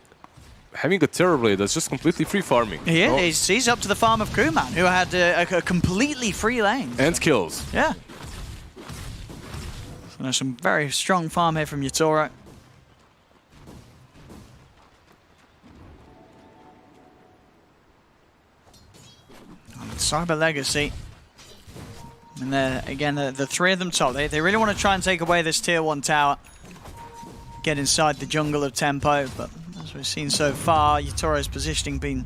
having a Terrorblade that's just completely free farming. Yeah, he's up to the farm of Kuman, who had a completely free lane. And kills. Yeah. There's some very strong farm here from Yatoro. CyberLegacy And again, the three of them top. They really want to try and take away this tier 1 tower. Get inside the jungle of tempo, but as we've seen so far, Yatoro's positioning been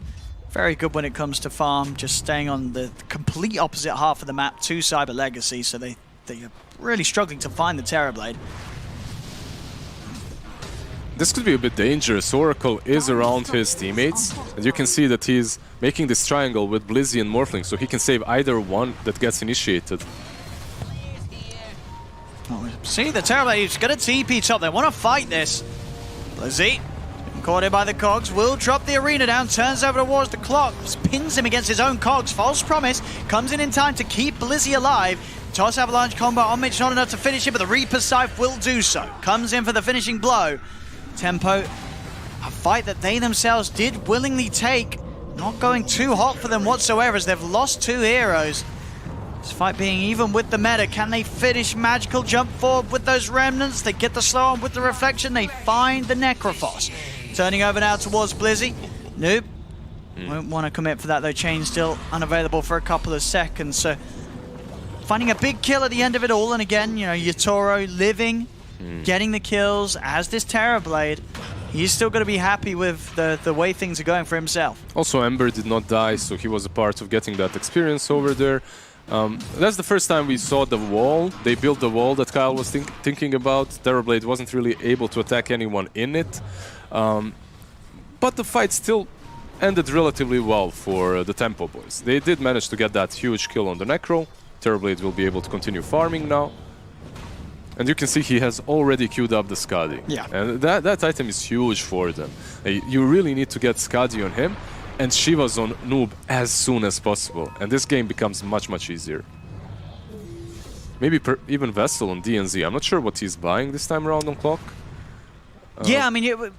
very good when it comes to farm, just staying on the complete opposite half of the map to CyberLegacy, so they are really struggling to find the Terrorblade. This could be a bit dangerous. Oracle is around his teammates, and you can see that he's making this triangle with Blizzy and Morphling, so he can save either one that gets initiated. Oh, see, the Terrorblade is going to TP top. They want to fight this. Blizzy, caught in by the cogs, will drop the arena down, turns over towards the clock, pins him against his own cogs. False promise, comes in time to keep Blizzy alive. Toss Avalanche combo on Mitch, not enough to finish it, but the Reaper's Scythe will do so. Comes in for the finishing blow. Tempo, a fight that they themselves did willingly take. Not going too hot for them whatsoever as they've lost 2 heroes. This fight being even with the meta. Can they finish Magical? Jump forward with those remnants. They get the slow on with the reflection. They find the Necrophos. Turning over now towards Blizzy. Noob won't want to commit for that though. Chain still unavailable for a couple of seconds. So finding a big kill at the end of it all. And again, you know, Yatoro living, getting the kills as this Terrorblade. He's still going to be happy with the way things are going for himself. Also, Ember did not die, so he was a part of getting that experience over there. That's the first time we saw the wall. They built the wall that Kyle was thinking about. Terrorblade wasn't really able to attack anyone in it. But the fight still ended relatively well for the Tempo boys. They did manage to get that huge kill on the Necro. Terrorblade will be able to continue farming now. And you can see he has already queued up the Skadi. Yeah. And that item is huge for them. You really need to get Skadi on him and Shiva's on Noob as soon as possible. And this game becomes much, much easier. Maybe even Vessel on DNZ. I'm not sure what he's buying this time around on clock. Yeah, I mean,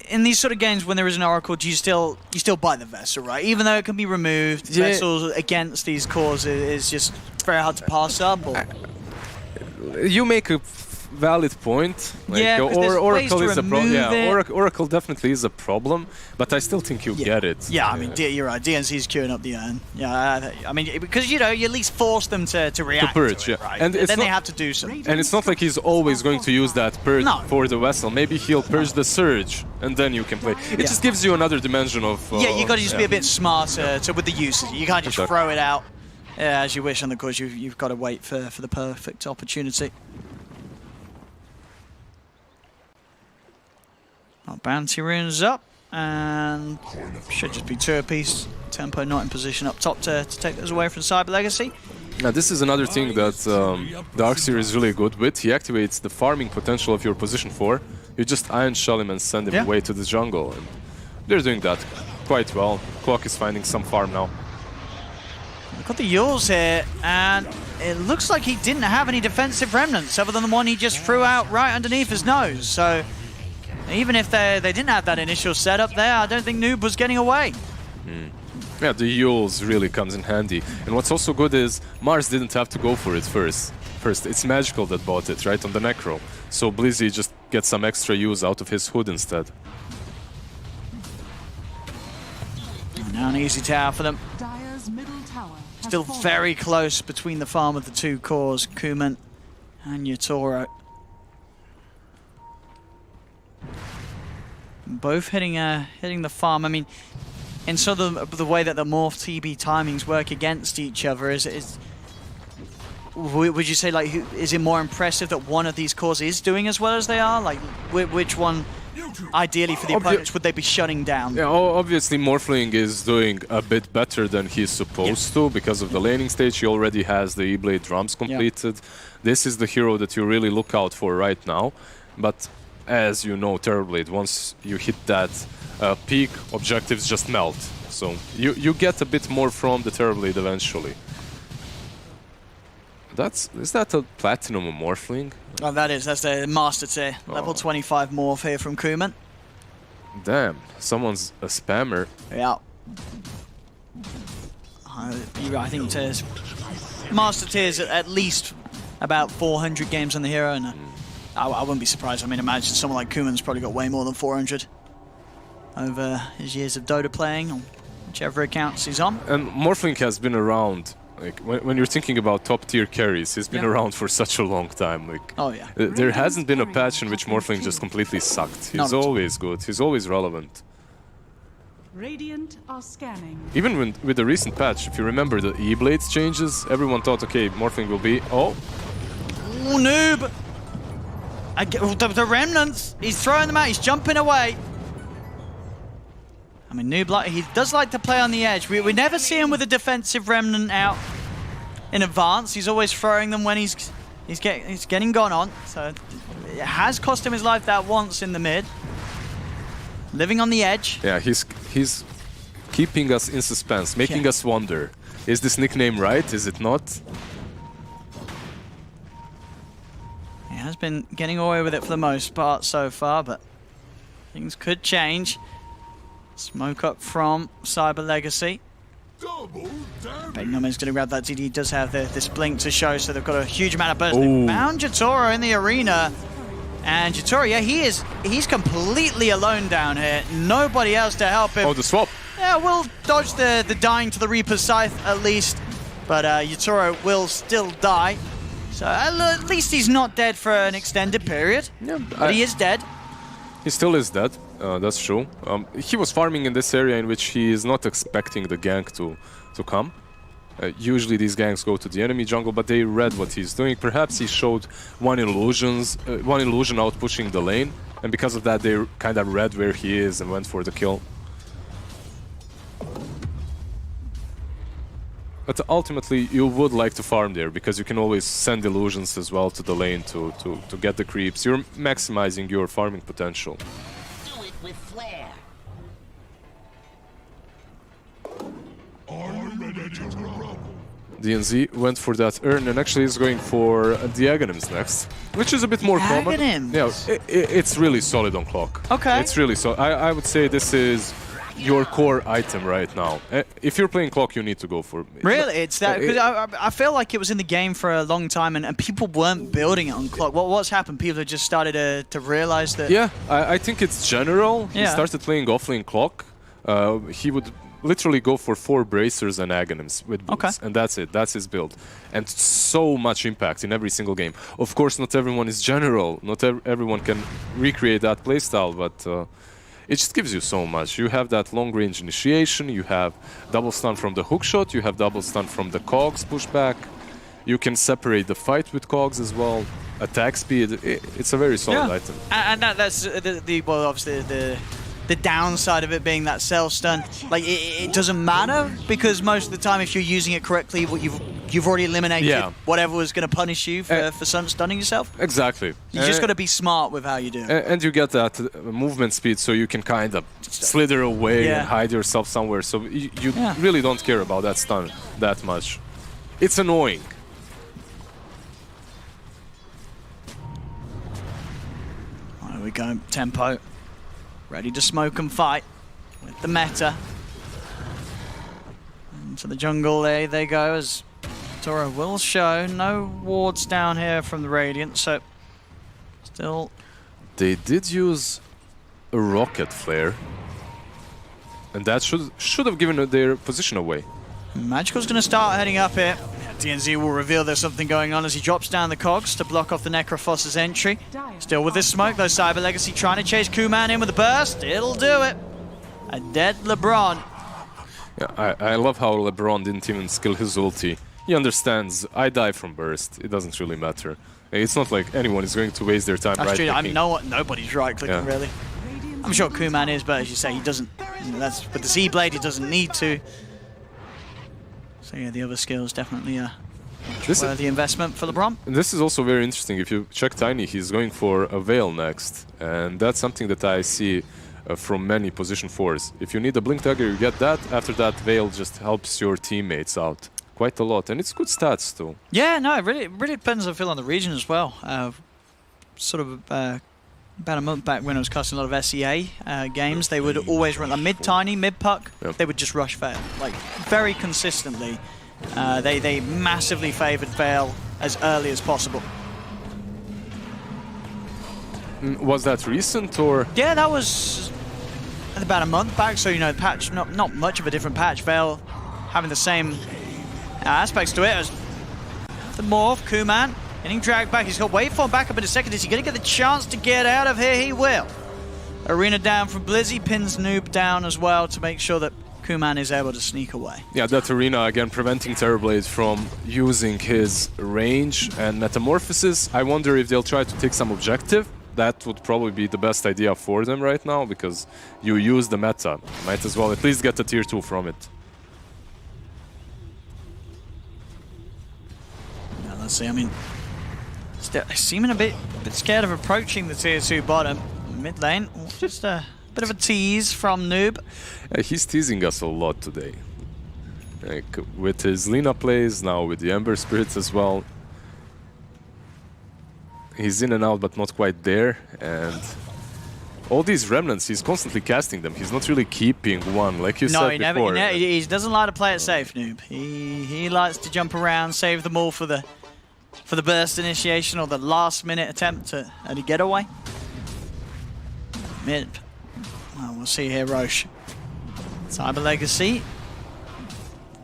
in these sort of games when there is an Oracle, you still buy the Vessel, right? Even though it can be removed, yeah. Vessels against these cores is just very hard to pass up. Or... You make a valid point. Like, yeah, Oracle is a problem. Yeah, Oracle definitely is a problem, but I still think you get it. Yeah, I mean, you're right. DNC's queuing up the urn. Yeah, I mean, because you know, you at least force them to react. To purge, to it, yeah. right? And then they have to do something. And it's not like he's always going to use that purge for the Vessel. Maybe he'll purge the Surge, and then you can play. It just gives you another dimension of. Yeah, you got to just be a bit smarter with the usage. You can't just throw it out as you wish on the course. You've got to wait for the perfect opportunity. Bounty runes up, and should just be 2 apiece. Tempo not in position up top to take those away from CyberLegacy. Now this is another thing that Darkseer is really good with. He activates the farming potential of your position 4. You just Iron Shell him and send him away to the jungle. And they're doing that quite well. Clock is finding some farm now. We've got the Yules here, and it looks like he didn't have any defensive remnants other than the one he just threw out right underneath his nose. So even if they didn't have that initial setup there, I don't think Noob was getting away. Yeah, the Yules really comes in handy. And what's also good is Mars didn't have to go for it first. It's Magical that bought it, right, on the Necro. So Blizzy just gets some extra use out of his hood instead. Now an easy tower for them. Still very close between the farm of the 2 cores, Kuman and Yatoro. Both hitting the farm. I mean, in sort of the way that the Morph TB timings work against each other, would you say, like, is it more impressive that one of these cores is doing as well as they are? Like, which one, ideally for the opponents, would they be shutting down? Yeah, obviously Morphling is doing a bit better than he's supposed to because of the laning stage. He already has the E-Blade drums completed. This is the hero that you really look out for right now. But as you know, Terrorblade, once you hit that peak, objectives just melt. So you get a bit more from the Terrorblade eventually. Is that a Platinum Morphling? Oh, that's the Master Tier. Level 25 Morph here from Kuman. Damn, someone's a spammer. Yeah. I think Master Tier's at least about 400 games on the hero, and I wouldn't be surprised. I mean, imagine someone like Kuman's probably got way more than 400 over his years of Dota playing, on whichever accounts he's on. And Morphling has been around Like when you're thinking about top tier carries, he's been around for such a long time. Like, oh yeah, there hasn't been a patch in which Morphling just completely sucked. He's always good. He's always relevant. Radiant are scanning. Even with the recent patch, if you remember the E-Blades changes, everyone thought, okay, Morphling will be... Oh! Ooh, noob! The remnants! He's throwing them out, he's jumping away. I mean, noob, he does like to play on the edge. We never see him with a defensive remnant out in advance. He's always throwing them when he's getting gone on. So it has cost him his life that once in the mid. Living on the edge. Yeah, he's keeping us in suspense, making us wonder. Is this nickname right? Is it not? He has been getting away with it for the most part so far, but things could change. Smoke up from CyberLegacy. Big Nomad's going to grab that ZD. He does have this blink to show, so they've got a huge amount of burst. They found Jatoro in the arena. And Jatoro, yeah, he's completely alone down here. Nobody else to help him. Oh, the swap. Yeah, we'll dodge the dying to the Reaper's Scythe at least. But Jatoro will still die. So at least he's not dead for an extended period. Yeah, but he is dead. He still is dead, that's true. He was farming in this area in which he is not expecting the gank to come. Usually these ganks go to the enemy jungle, but they read what he's doing. Perhaps he showed one illusion out pushing the lane, and because of that they kind of read where he is and went for the kill. But ultimately you would like to farm there, because you can always send illusions as well to the lane to get the creeps. You're maximizing your farming potential. Do it with flair. DNZ went for that urn and actually is going for the Aghanims next, which is a bit more common. Yeah, it's really solid on clock. Okay. It's really solid. I would say this is your core item right now. If you're playing clock, you need to go for it. Really? It's that? Because I feel like it was in the game for a long time and people weren't building it on clock. What's happened? People have just started to realize that... Yeah, I think it's general. He started playing offlane clock. He would literally go for 4 bracers and Aghanims with boots, and that's it. That's his build. And so much impact in every single game. Of course, not everyone is general. Not everyone can recreate that playstyle, but it just gives you so much. You have that long-range initiation, you have double stun from the hookshot, you have double stun from the cogs pushback. You can separate the fight with cogs as well. Attack speed, it's a very solid item. And that's well, obviously the downside of it being that cell stun. Like it doesn't matter, because most of the time if you're using it correctly, you've already eliminated whatever was going to punish you for stunning yourself. Exactly. You just got to be smart with how you do it. And you get that movement speed, so you can kind of slither away and hide yourself somewhere. So you really don't care about that stun that much. It's annoying. There we go, tempo. Ready to smoke and fight with the meta. Into the jungle, there they go, as Toro will show. No wards down here from the Radiant, so still... They did use a rocket flare, and that should have given their position away. Magical's going to start heading up here. DNZ will reveal there's something going on as he drops down the cogs to block off the Necrophos's entry. Still with this smoke, though, CyberLegacy trying to chase Kuman in with a burst. It'll do it. A dead LeBron. Yeah, I love how LeBron didn't even skill his ulti. He understands, I die from burst. It doesn't really matter. It's not like anyone is going to waste their time right-clicking. I mean, nobody's right-clicking, really. I'm sure Kuman is, but as you say, he doesn't... That's with the Z-Blade, he doesn't need to. So yeah, the other skills definitely worthy investment for LeBron. And this is also very interesting. If you check Tiny, he's going for a Veil next. And that's something that I see from many position 4s. If you need a Blink Dagger, you get that. After that, Veil just helps your teammates out quite a lot. And it's good stats too. Yeah, no, it really depends, I feel, on the region as well. Sort of... about a month back when I was casting a lot of SEA games, they would always run a mid-tiny, mid-puck. They would just rush Veil, like very consistently. They massively favoured Veil as early as possible. Was that recent or? Yeah, that was about a month back. So you know, the patch not much of a different patch. Veil having the same aspects to it. As the morph, Kuman getting dragged back. He's got waveform back up in a second. Is he going to get the chance to get out of here? He will. Arena down from Blizzy, pins Noob down as well to make sure that Kuman is able to sneak away. Yeah, that Arena again preventing Terrorblade from using his range and metamorphosis. I wonder if they'll try to take some objective. That would probably be the best idea for them right now, because you use the meta. Might as well at least get the tier 2 from it. Yeah, let's see, I mean, still seeming a bit scared of approaching the tier 2 bottom. Mid lane, just a bit of a tease from Noob. He's teasing us a lot today. Like, with his Lina plays, now with the Ember Spirits as well. He's in and out, but not quite there. And all these remnants, he's constantly casting them. He's not really keeping one, like you said before. No, he doesn't like to play it safe, Noob. He likes to jump around, save them all for the burst initiation or the last minute attempt at a getaway. Mid. Well, we'll see here, Roche. CyberLegacy.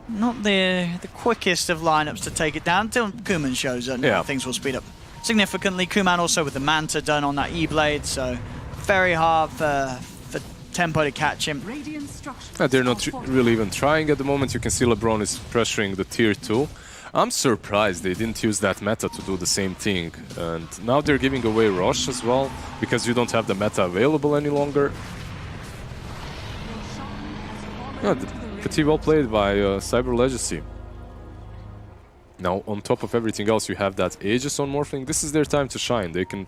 Not the quickest of lineups to take it down until Kuman shows up. Yeah. Things will speed up significantly. Kuman also with the Manta done on that E-Blade, so very hard for Tempo to catch him. They're not really even trying at the moment. You can see LeBron is pressuring the tier 2. I'm surprised they didn't use that meta to do the same thing. And now they're giving away Roche as well, because you don't have the meta available any longer. Yeah, pretty well played by CyberLegacy. Now, on top of everything else, you have that Aegis on Morphling. This is their time to shine. They can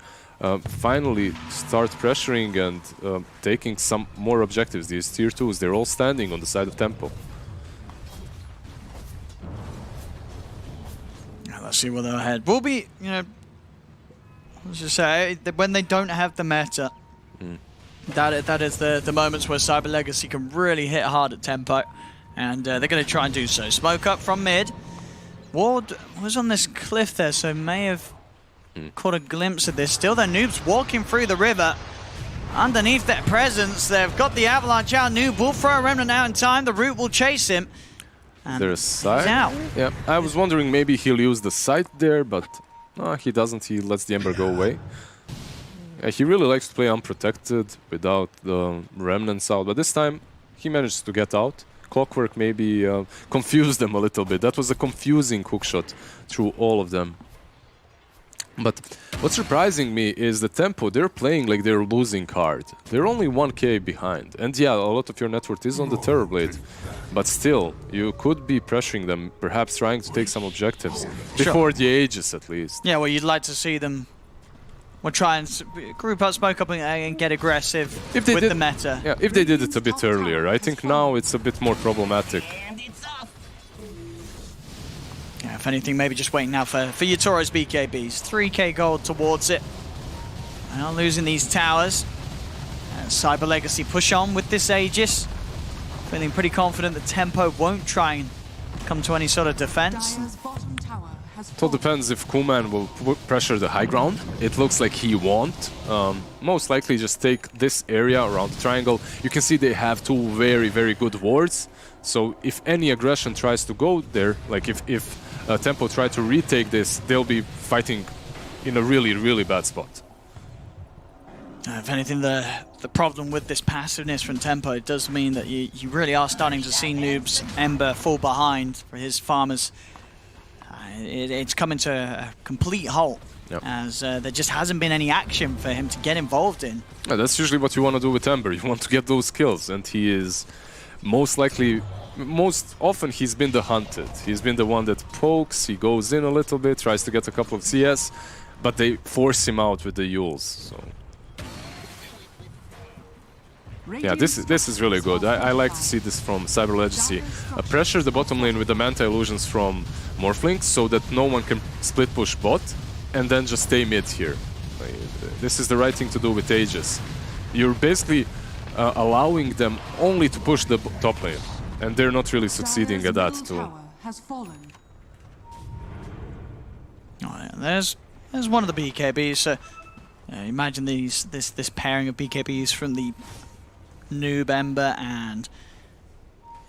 finally start pressuring and taking some more objectives. These tier 2s, they're all standing on the side of Tempo. Let's see where they'll head. We'll be, you know, let's just say, when they don't have the meta, that is the moments where CyberLegacy can really hit hard at Tempo, and they're going to try and do so. Smoke up from mid. Ward was on this cliff there, so may have caught a glimpse of this. Still, their Noob's walking through the river. Underneath their presence, they've got the avalanche out. Noob will throw a remnant out in time. The root will chase him. There's side. Out. Yeah, I was wondering maybe he'll use the site there, but no, he doesn't. He lets the Ember go away. He really likes to play unprotected without the remnants out, but this time he managed to get out. Clockwork maybe confused them a little bit. That was a confusing hookshot through all of them. But what's surprising me is the Tempo. They're playing like they're losing card. They're only 1k behind. And yeah, a lot of your net worth is on the Terrorblade. But still, you could be pressuring them, perhaps trying to take some objectives. Before the Aegis, at least. Yeah, well, you'd like to see them... We'll try and group up, smoke up, and get aggressive with the meta. Yeah, if they did it a bit earlier. I think now it's a bit more problematic. Yeah, if anything, maybe just waiting now for Yatoro's BKBs. 3k gold towards it. And not losing these towers. CyberLegacy push on with this Aegis. Feeling pretty confident that Tempo won't try and come to any sort of defense. It all depends if Kuman will pressure the high ground. It looks like he won't. Most likely just take this area around the triangle. You can see they have two very, very good wards. So if any aggression tries to go there, like if Tempo try to retake this, they'll be fighting in a really, really bad spot. If anything, the problem with this passiveness from Tempo, it does mean that you really are starting to see Noob's Ember fall behind for his farmers. It's coming to a complete halt, as there just hasn't been any action for him to get involved in. Yeah, that's usually what you want to do with Ember. You want to get those kills, and he is most likely, most often he's been the hunted. He's been the one that pokes, he goes in a little bit, tries to get a couple of CS, but they force him out with the Yules. So. Yeah, this is really good. I like to see this from CyberLegacy. Pressure the bottom lane with the Manta illusions from Morphling so that no one can split push bot, and then just stay mid here. This is the right thing to do with Aegis. You're basically allowing them only to push the top lane, and they're not really succeeding at that too. Oh, yeah, there's one of the BKBs. So imagine this pairing of BKBs from the Noob Ember and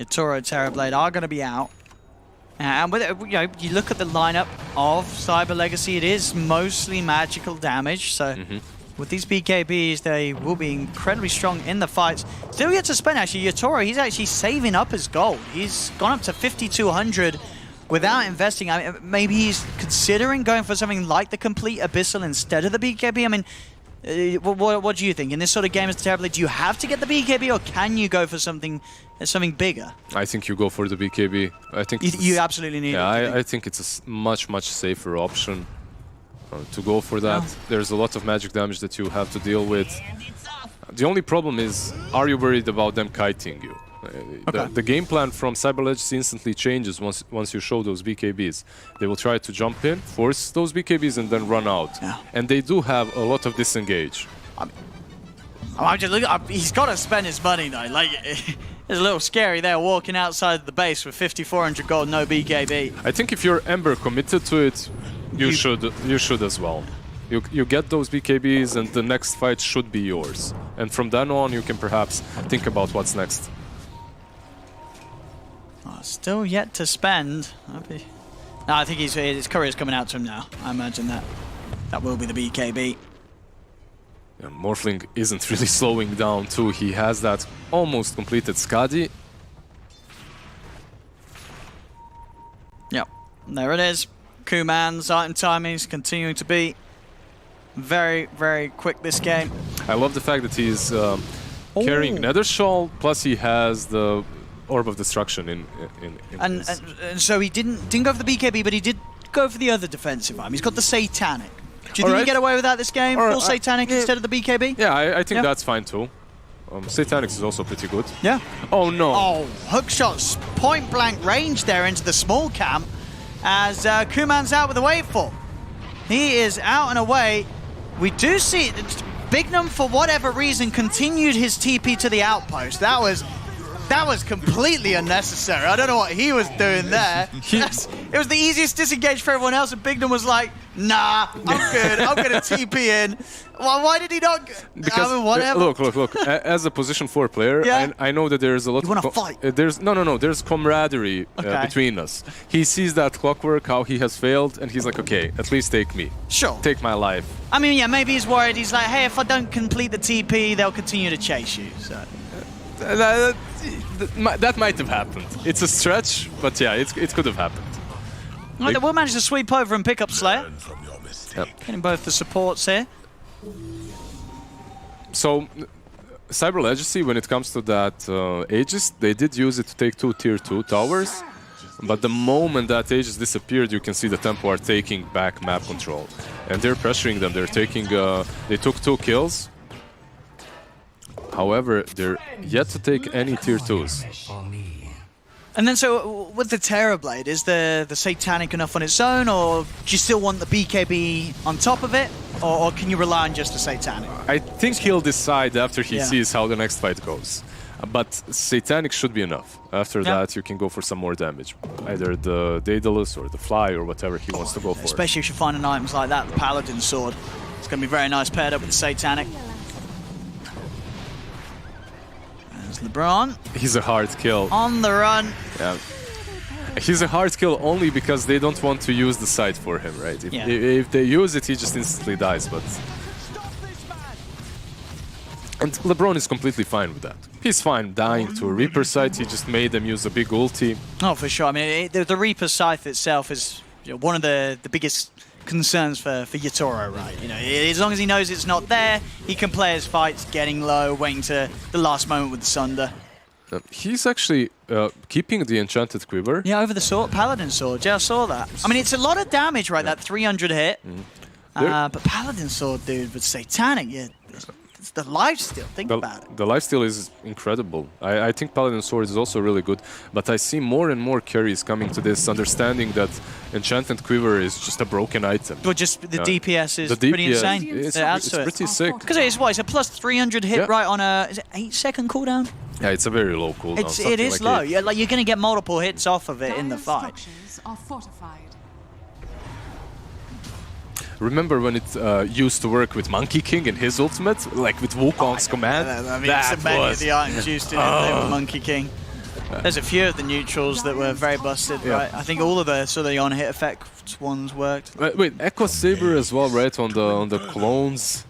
Yatoro Terrorblade are going to be out. And with it, you look at the lineup of CyberLegacy, it is mostly magical damage. So with these BKBs, they will be incredibly strong in the fights. Still yet to spend, actually. Yatoro, he's actually saving up his gold. He's gone up to 5,200 without investing. I mean, maybe he's considering going for something like the complete Abyssal instead of the BKB. I mean, what do you think? In this sort of game, it's terribly. Do you have to get the BKB, or can you go for something bigger? I think you go for the BKB. I think you absolutely need it. Yeah, I think it's a much safer option to go for that. There's a lot of magic damage that you have to deal with. The only problem is, are you worried about them kiting you? The game plan from CyberLegacy instantly changes once you show those BKBs. They will try to jump in, force those BKBs, and then run out. Yeah. And they do have a lot of disengage. I'm just looking. He's got to spend his money though. Like, it's a little scary there, walking outside the base with 5,400 gold, no BKB. I think if you're Ember committed to it, you should as well. You get those BKBs, and the next fight should be yours. And from then on, you can perhaps think about what's next. Still yet to spend. No, I think his career's coming out to him now. I imagine that will be the BKB. Yeah, Morphling isn't really slowing down too. He has that almost completed Skadi. Yep, there it is. Kuman's item timing is continuing to be very, very quick this game. I love the fact that he's carrying Nether Shawl, plus he has the Orb of Destruction in and so he didn't go for the BKB, but he did go for the other defensive item. He's got the Satanic. Do you think he get away with that this game? Full Satanic instead of the BKB? Yeah, I think that's fine too. Satanic is also pretty good. Yeah. Oh no. Oh, hook shots, point blank range there into the small camp as Kuman's out with the waveform. He is out and away. We do see Bignum, for whatever reason, continued his TP to the outpost. That was completely unnecessary. I don't know what he was doing there. It was the easiest disengage for everyone else, and Bignum was like, nah, I'm good. I'm going to TP in. Well, why did he not? Because, I mean, whatever. Look. As a position 4 player, I know that there's a lot you want to fight? There's camaraderie between us. He sees that clockwork, how he has failed, and he's like, okay, at least take me. Sure. Take my life. I mean, yeah, maybe he's worried. He's like, hey, if I don't complete the TP, they'll continue to chase you. So. That might have happened. It's a stretch, but yeah, it could have happened. Well, they will manage to sweep over and pick up Slayer. Yep. Getting both the supports here. So, CyberLegacy, when it comes to that Aegis, they did use it to take 2 tier 2 towers. But the moment that Aegis disappeared, you can see the Tempo are taking back map control. And they're pressuring them. They're taking, they took 2 kills. However, they're yet to take any tier 2s. And then so with the Terrorblade, is the Satanic enough on its own, or do you still want the BKB on top of it? Or can you rely on just the Satanic? I think he'll decide after he sees how the next fight goes. But Satanic should be enough. After that, you can go for some more damage. Either the Daedalus or the Fly or whatever he wants to go for. Especially if you're finding items like that, the Paladin Sword. It's going to be very nice paired up with the Satanic. There's LeBron. He's a hard kill. On the run. Yeah. He's a hard kill only because they don't want to use the site for him, right? If they use it, he just instantly dies, but... And LeBron is completely fine with that. He's fine dying to a Reaper site. He just made them use a big ulti. Oh, for sure. I mean, the Reaper scythe itself is one of the biggest concerns for Yatoro, right? You know, as long as he knows it's not there, he can play his fights, getting low, waiting to the last moment with the Sunder. He's actually keeping the Enchanted Quiver. Yeah, over the sword, Paladin Sword. Yeah, I saw that. I mean, it's a lot of damage, right? That 300 hit. But Paladin Sword, dude, with Satanic, it's the lifesteal. Think about it. The lifesteal is incredible. I think Paladin Sword is also really good, but I see more and more carries coming to this, understanding that Enchanted Quiver is just a broken item. Well, just the DPS is pretty insane. It's pretty sick. Because it's a plus 300 hit right on a 8-second cooldown? Yeah, it's a very low cooldown. It is low. Yeah, like you're going to get multiple hits off of it in the fight. Remember when it used to work with Monkey King and his ultimate? Like with Wukong's command? I mean, it's the many of the items used in Monkey King. There's a few of the neutrals that were very busted, right? I think all of the sort of the on-hit effect ones worked. Wait, Echo Saber as well, right? On the clones.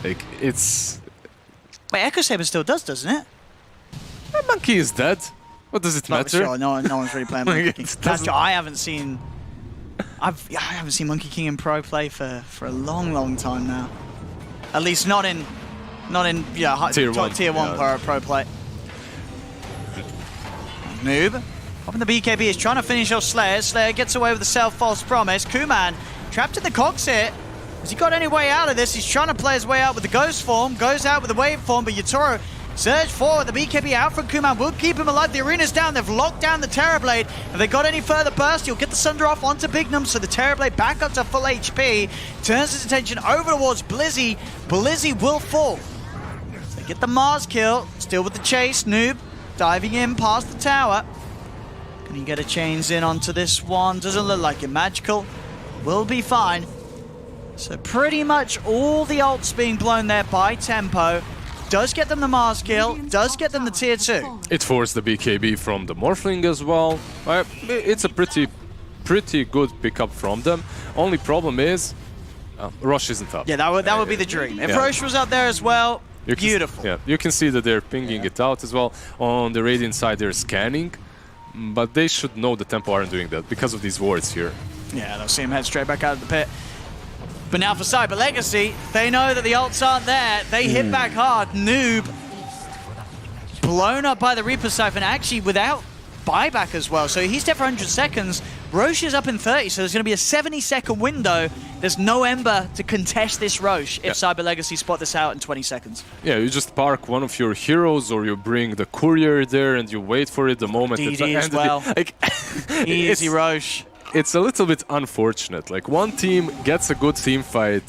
Like, it's... Wait, Echo Saber still does, doesn't it? Monkey is dead. What does it matter? Sure, no one's really playing Monkey King. I haven't seen Monkey King in pro play for a long time now. At least not in tier 1 pro play. Noob. Up in the BKB is trying to finish off Slayer. Slayer gets away with the self-false promise. Kuman trapped in the cogs here. Has he got any way out of this? He's trying to play his way out with the ghost form. Goes out with the wave form, but Yatoro surge forward. The BKB out from Kuman will keep him alive. The arena's down. They've locked down the Terrorblade. If they got any further burst, he'll get the Sunder off onto Bignum. So the Terrorblade back up to full HP. Turns his attention over towards Blizzy. Blizzy will fall. They get the Mars kill. Still with the chase. Noob diving in past the tower. Can he get a chains in onto this one? Doesn't look like it. Magical will be fine. So pretty much all the ults being blown there by Tempo. Does get them the Mars kill, does get them the tier 2. It forced the BKB from the Morphling as well. It's a pretty good pickup from them. Only problem is, Rosh isn't up. Yeah, that would be the dream. If Rosh was up there as well, beautiful. Yeah, you can see that they're pinging it out as well. On the Radiant side, they're scanning. But they should know the Tempo aren't doing that because of these wards here. Yeah, they'll see him head straight back out of the pit. But now for CyberLegacy, they know that the ults aren't there. They hit back hard. Noob blown up by the Reaper Siphon, actually without buyback as well. So he's dead for 100 seconds. Roche is up in 30, so there's going to be a 70-second window. There's no Ember to contest this Roche if CyberLegacy spot this out in 20 seconds. Yeah, you just park one of your heroes or you bring the courier there and you wait for it the moment it's as well. Like, easy Roche. It's a little bit unfortunate. Like, one team gets a good team fight,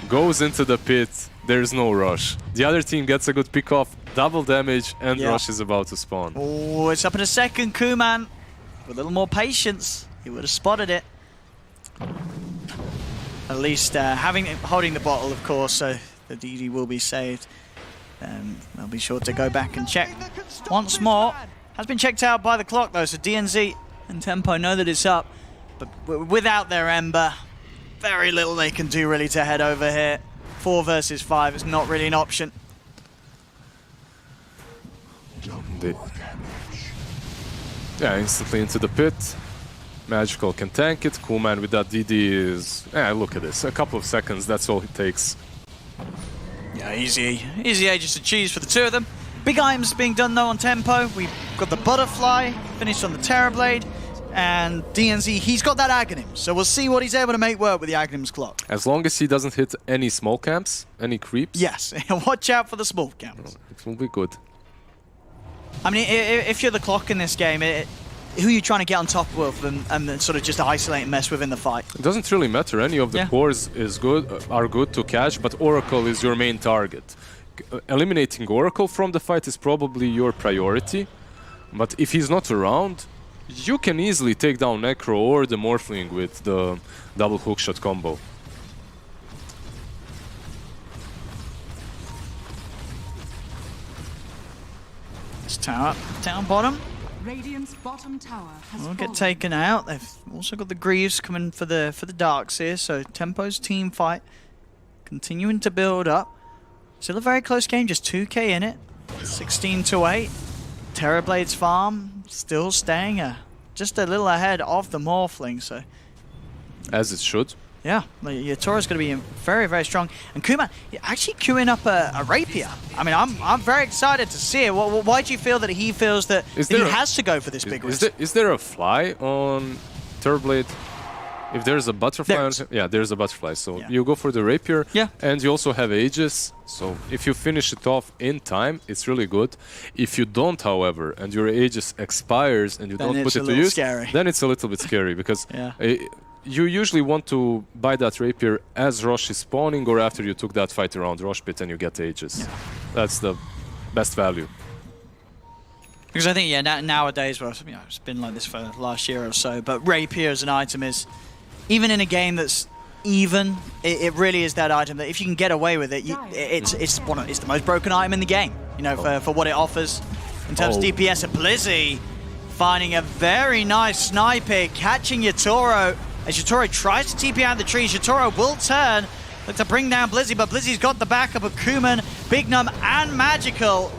goes into the pit, there's no rush. The other team gets a good pick off, double damage, and Rush is about to spawn. Oh, it's up in a second. Kuman, with a little more patience, he would have spotted it. At least holding the bottle, of course, so the DD will be saved. They'll be sure to go back and check once more. Has been checked out by the clock, though, so DNZ and Tempo know that it's up. But without their Ember, very little they can do really to head over here. 4 versus 5 is not really an option. Yeah, instantly into the pit. Magical can tank it. Coolman with that DD is... Yeah, look at this. A couple of seconds, that's all it takes. Yeah, easy ages to choose for the two of them. Big items being done though on Tempo. We've got the Butterfly, finished on the Terrorblade. And DNZ, he's got that Aghanim, so we'll see what he's able to make work with the Aghanim's clock. As long as he doesn't hit any small camps, any creeps. Yes, watch out for the small camps. It will be good. I mean, if you're the clock in this game, who are you trying to get on top of and sort of just isolate and mess with in the fight? It doesn't really matter. Any of the cores are good to catch, but Oracle is your main target. Eliminating Oracle from the fight is probably your priority, but if he's not around, you can easily take down Necro or the Morphling with the double hookshot combo. This tower down bottom. Radiant's bottom tower has Won't get taken out. They've also got the Greaves coming for the Darks here, so Tempo's team fight continuing to build up. Still a very close game, just 2k in it. 16-8. Terrorblade's farm still staying just a little ahead of the Morphling, so... As it should. Yeah, Yatoro's going to be very, very strong. And Kuman actually queuing up a Rapier. I mean, I'm very excited to see it. Why do you feel that he feels that he has to go for this big risk? Is there a fly on Terrorblade? If there's a butterfly, there's a butterfly. So you go for the Rapier, and you also have Aegis. So if you finish it off in time, it's really good. If you don't, however, and your Aegis expires and you don't put it to use, then it's a little bit scary because you usually want to buy that Rapier as Rosh is spawning or after you took that fight around Rosh Pit and you get Aegis. Yeah. That's the best value. Because I think, nowadays, well, it's been like this for the last year or so, but Rapier as an item is, even in a game that's even, it really is that item that if you can get away with it, it's the most broken item in the game, for what it offers. in terms of DPS. And Blizzy finding a very nice sniper, catching Yatoro. As Yatoro tries to TP out the trees, Yatoro will turn, look to bring down Blizzy, but Blizzy's got the backup of Kuman, Bignum, and Magical.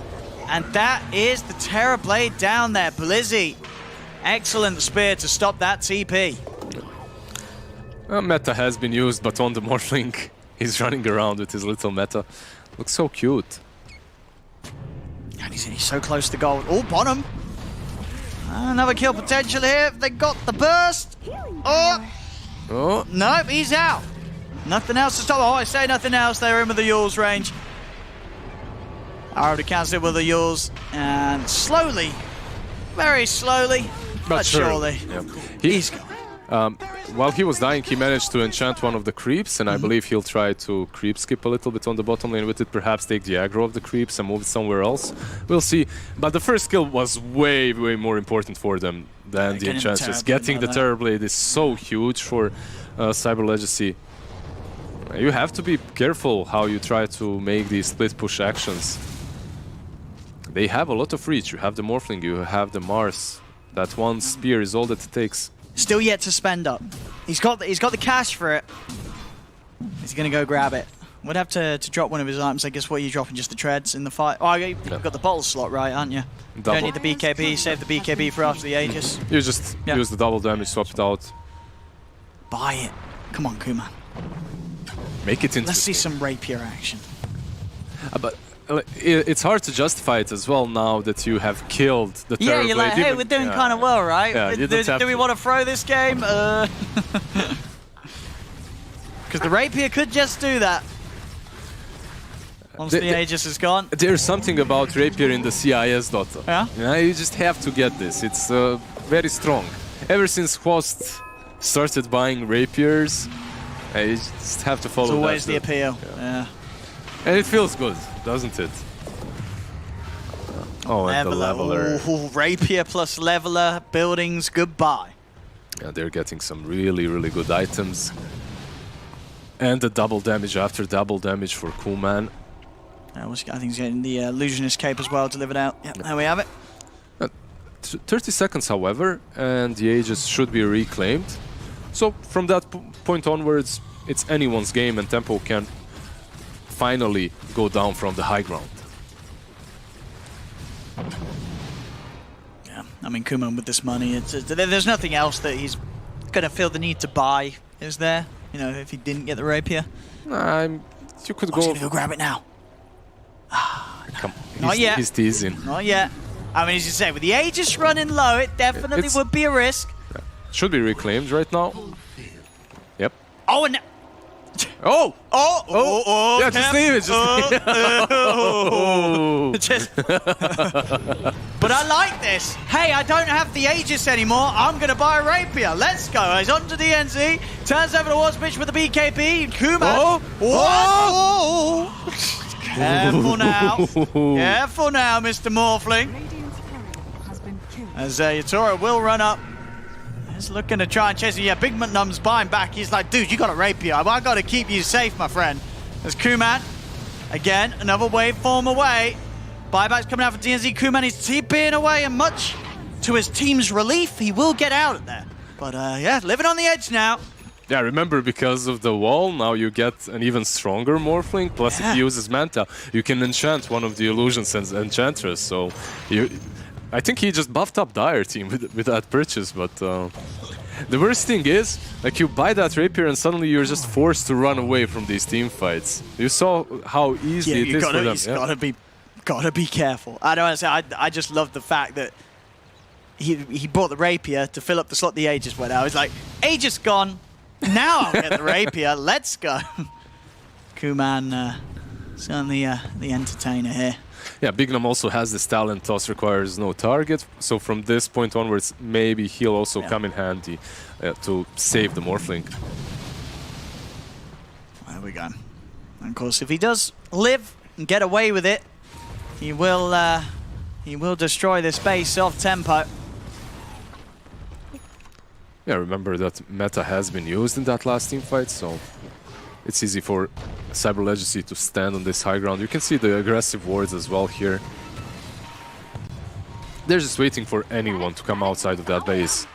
And that is the Terror Blade down there. Blizzy, excellent spear to stop that TP. Meta has been used, but on the Morphling, he's running around with his little meta. Looks so cute. And he's so close to gold. Oh, Bonham. Another kill potential here. They got the burst. Oh, nope, he's out. Nothing else to stop. Oh, I say nothing else. They're in with the Yule's range. Arrow to cancel it with the Yule's. And slowly, very slowly, but surely, he's gone. While he was dying, he managed to enchant one of the creeps, and I believe he'll try to creep skip a little bit on the bottom lane with it, perhaps take the aggro of the creeps and move it somewhere else. We'll see. But the first kill was way, way more important for them than the enchanters. Getting the Terror Blade is so huge for CyberLegacy. You have to be careful how you try to make these split push actions. They have a lot of reach. You have the Morphling, you have the Mars. That one spear is all that it takes. Still yet to spend up. He's got the cash for it. He's gonna go grab it. Would have to drop one of his items. I guess what are you dropping? Just the treads in the fight. Oh, you've got the bottle slot right, aren't you? You don't need the BKB. Save the BKB for after the Aegis. You just use the double damage, swap it out. Buy it. Come on, Kuman. Make it interesting. Let's see some rapier action. But it's hard to justify it as well now that you have killed the Terror Blade. You're like, hey, we're doing kind of well, right? Yeah, do we want to throw this game? Because the rapier could just do that. Once the Aegis is gone. There's something about rapier in the CIS Dota. Yeah? You just have to get this. It's very strong. Ever since Host started buying rapiers, you just have to follow that. It's always the appeal. Yeah. And it feels good, doesn't it? Oh, and the leveler. Ooh, rapier plus leveler, buildings, goodbye. Yeah, they're getting some really, really good items. And the double damage after double damage for Kuman. I think he's getting the Illusionist Cape as well delivered out. Yep, there we have it. 30 seconds, however, and the Aegis should be reclaimed. So from that point onwards, it's anyone's game, and Tempo can finally go down from the high ground. Yeah, I mean, Kuman with this money, there's nothing else that he's going to feel the need to buy, is there? You know, if he didn't get the rapier? You could go... He's going to go grab it now. Come on. Not yet. He's teasing. Not yet. I mean, as you say, with the Aegis running low, it definitely would be a risk. Yeah. Should be reclaimed right now. Yep. Oh, and... Oh! Oh! Oh! Oh! Yeah, just leave it. Just leave it. But I like this. Hey, I don't have the Aegis anymore. I'm going to buy a rapier. Let's go. He's onto the NZ. Turns over towards Bitch with the BKB. Kuman. Oh! Oh! Careful now. Careful now, Mr. Morphling. As Yatoro will run up. He's looking to try and chase him. Yeah, Big McNum's buying back. He's like, dude, you got a rapier. I got to keep you safe, my friend. There's Kuman. Again, another waveform away. Buyback's coming out for DNZ. Kuman is TPing away, and much to his team's relief, he will get out of there. But yeah, living on the edge now. Yeah, remember, because of the wall, now you get an even stronger Morphling. Plus, if he uses Manta, you can enchant one of the illusions and Enchantress. So, I think he just buffed up Dire team with that purchase. But the worst thing is, like, you buy that rapier and suddenly you're just forced to run away from these team fights. You saw how easy it is for them. You gotta be careful. I don't want to say. I just love the fact that he bought the rapier to fill up the slot the Aegis went out. I was like, Aegis gone. Now I'll get the rapier. Let's go. Kuman, certainly the entertainer here. Yeah, Bignum also has this talent, toss requires no target, so from this point onwards, maybe he'll also come in handy to save the Morphling. There we go. And of course, if he does live and get away with it, he will destroy this base of Tempo. Yeah, remember that meta has been used in that last team fight, so it's easy for CyberLegacy to stand on this high ground. You can see the aggressive wards as well here. They're just waiting for anyone to come outside of that base.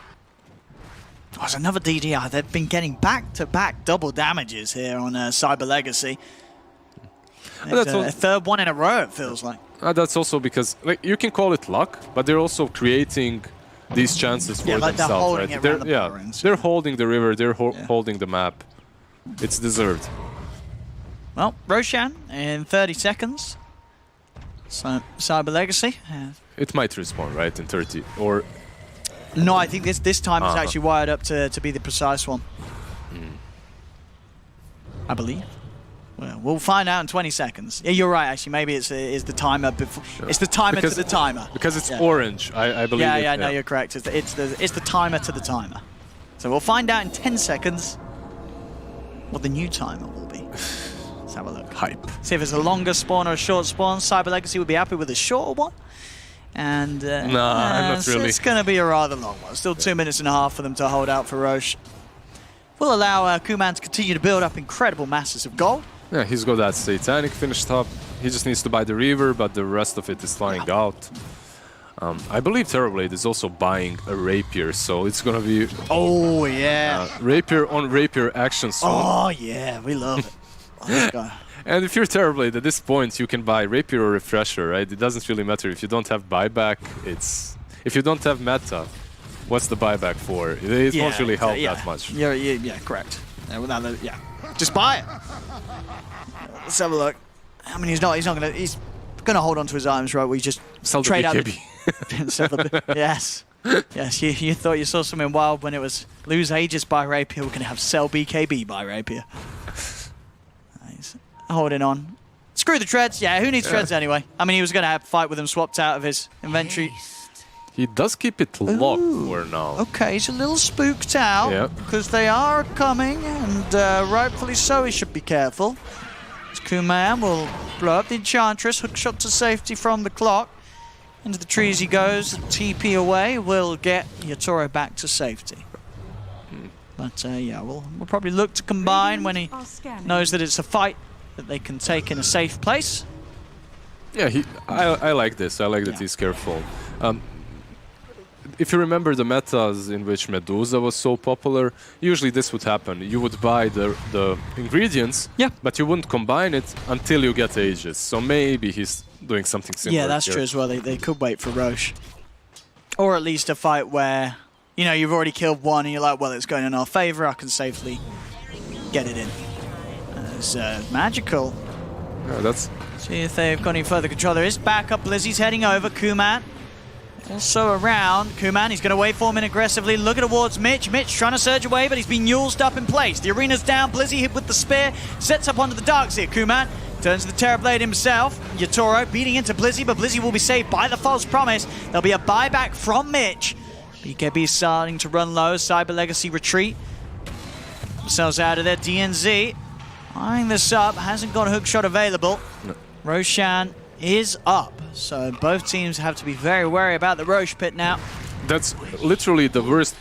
Oh, there's another DDR. They've been getting back-to-back double damages here on CyberLegacy. A third one in a row, it feels like. That's also because, like, you can call it luck, but they're also creating these chances for like themselves. they're holding right? it around the rings. They're holding the river, they're holding the map. It's deserved. Well, Roshan in 30 seconds. So, CyberLegacy. It might respawn, right, in 30, or... No, I think this time is actually wired up to be the precise one. I believe. Well, we'll find out in 20 seconds. Yeah, you're right, actually. Maybe it's the timer before. Sure. It's the timer to the timer. Because it's orange, I believe. Yeah, no, you're correct. It's the timer to the timer. So we'll find out in 10 seconds what the new timer will be. Let's have a look. Hype. See if it's a longer spawn or a short spawn. CyberLegacy would be happy with a shorter one. And not really. It's going to be a rather long one. Still 2 minutes and a half for them to hold out for Roche. Will allow Kuman to continue to build up incredible masses of gold. Yeah, he's got that Satanic finished up. He just needs to buy the Reaver, but the rest of it is flying out. I believe Terrorblade is also buying a Rapier, so it's going to be... Oh, yeah. Rapier on Rapier action soon. Oh, yeah, we love it. Let's go. And if you're Terrorblade, at this point, you can buy Rapier or Refresher, right? It doesn't really matter. If you don't have buyback, it's... If you don't have meta, what's the buyback for? It won't really help that much. Yeah, correct. Yeah, just buy it. Let's have a look. I mean, he's gonna hold on to his items, right? We just sell trade the BKB. Yes. Yes, you thought you saw something wild when it was lose Aegis by Rapier. We're gonna have sell BKB by Rapier. Holding on. Screw the treads. Yeah, who needs treads anyway? I mean, he was going to have a fight with them swapped out of his inventory. He does keep it locked for now. Okay, he's a little spooked out because they are coming, and rightfully so, he should be careful. Kuman will blow up the Enchantress, hookshot to safety from the clock. Into the trees he goes, TP away, will get Yatoro back to safety. But yeah, we'll probably look to combine when he knows that it's a fight that they can take in a safe place. Yeah, I like this. I like that he's careful. If you remember the metas in which Medusa was so popular, usually this would happen. You would buy the ingredients, but you wouldn't combine it until you get Aegis. So maybe he's doing something similar. Yeah, that's true as well. They could wait for Roche. Or at least a fight where, you know, you've already killed one and you're like, well, it's going in our favor. I can safely get it in. As Magical. Yeah, that's... See if they've got any further control. There is backup. Lizzie's heading over. Kuman also around. Kuman, he's going to wait for him in aggressively. Looking towards Mitch. Mitch trying to surge away, but he's been Yulesed up in place. The arena's down. Blizzy hit with the spear. Sets up onto the Darkseer. Kuman turns to the Terrorblade himself. Yatoro beating into Blizzy, but Blizzy will be saved by the false promise. There'll be a buyback from Mitch. BKB starting to run low. CyberLegacy retreat. Themselves out of there. DNZ eyeing this up. Hasn't got a hook shot available. No. Roshan is up. So both teams have to be very wary about the Roche pit now. That's literally the worst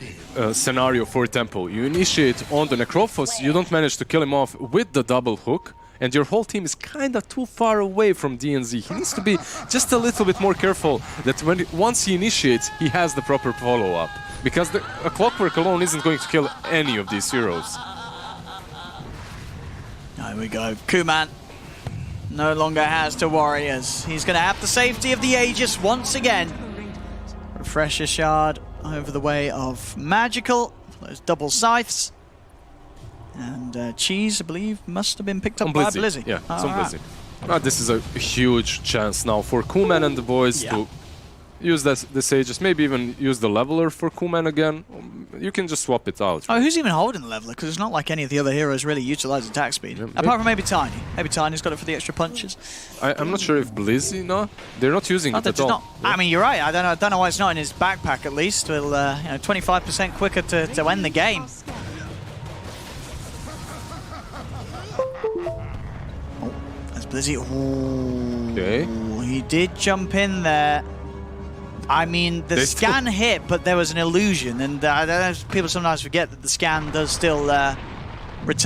scenario for Tempo. You initiate on the Necrophos, you don't manage to kill him off with the double hook, and your whole team is kind of too far away from DNZ. He needs to be just a little bit more careful that once he initiates, he has the proper follow-up. Because a Clockwork alone isn't going to kill any of these heroes. There we go. Kuman no longer has to worry as he's going to have the safety of the Aegis once again. Refresher Shard over the way of Magical. Those double scythes. And Cheese, I believe, must have been picked up by Blizzy. Yeah, it's on Blizzy. This is a huge chance now for Kuman and the boys to use this Aegis. Maybe even use the Leveler for Kuman again. You can just swap it out. Oh, who's even holding the Leveler? Because it's not like any of the other heroes really utilize attack speed. Yeah, apart from maybe Tiny. Maybe Tiny's got it for the extra punches. I'm not sure if Blizzy, no. They're not using it at all. I mean, you're right. I don't know why it's not in his backpack at least. Well, 25% quicker to end the game. Oh, that's Blizzy. Ooh, okay. He did jump in there. I mean, the scan hit, but there was an illusion, and people sometimes forget that the scan does still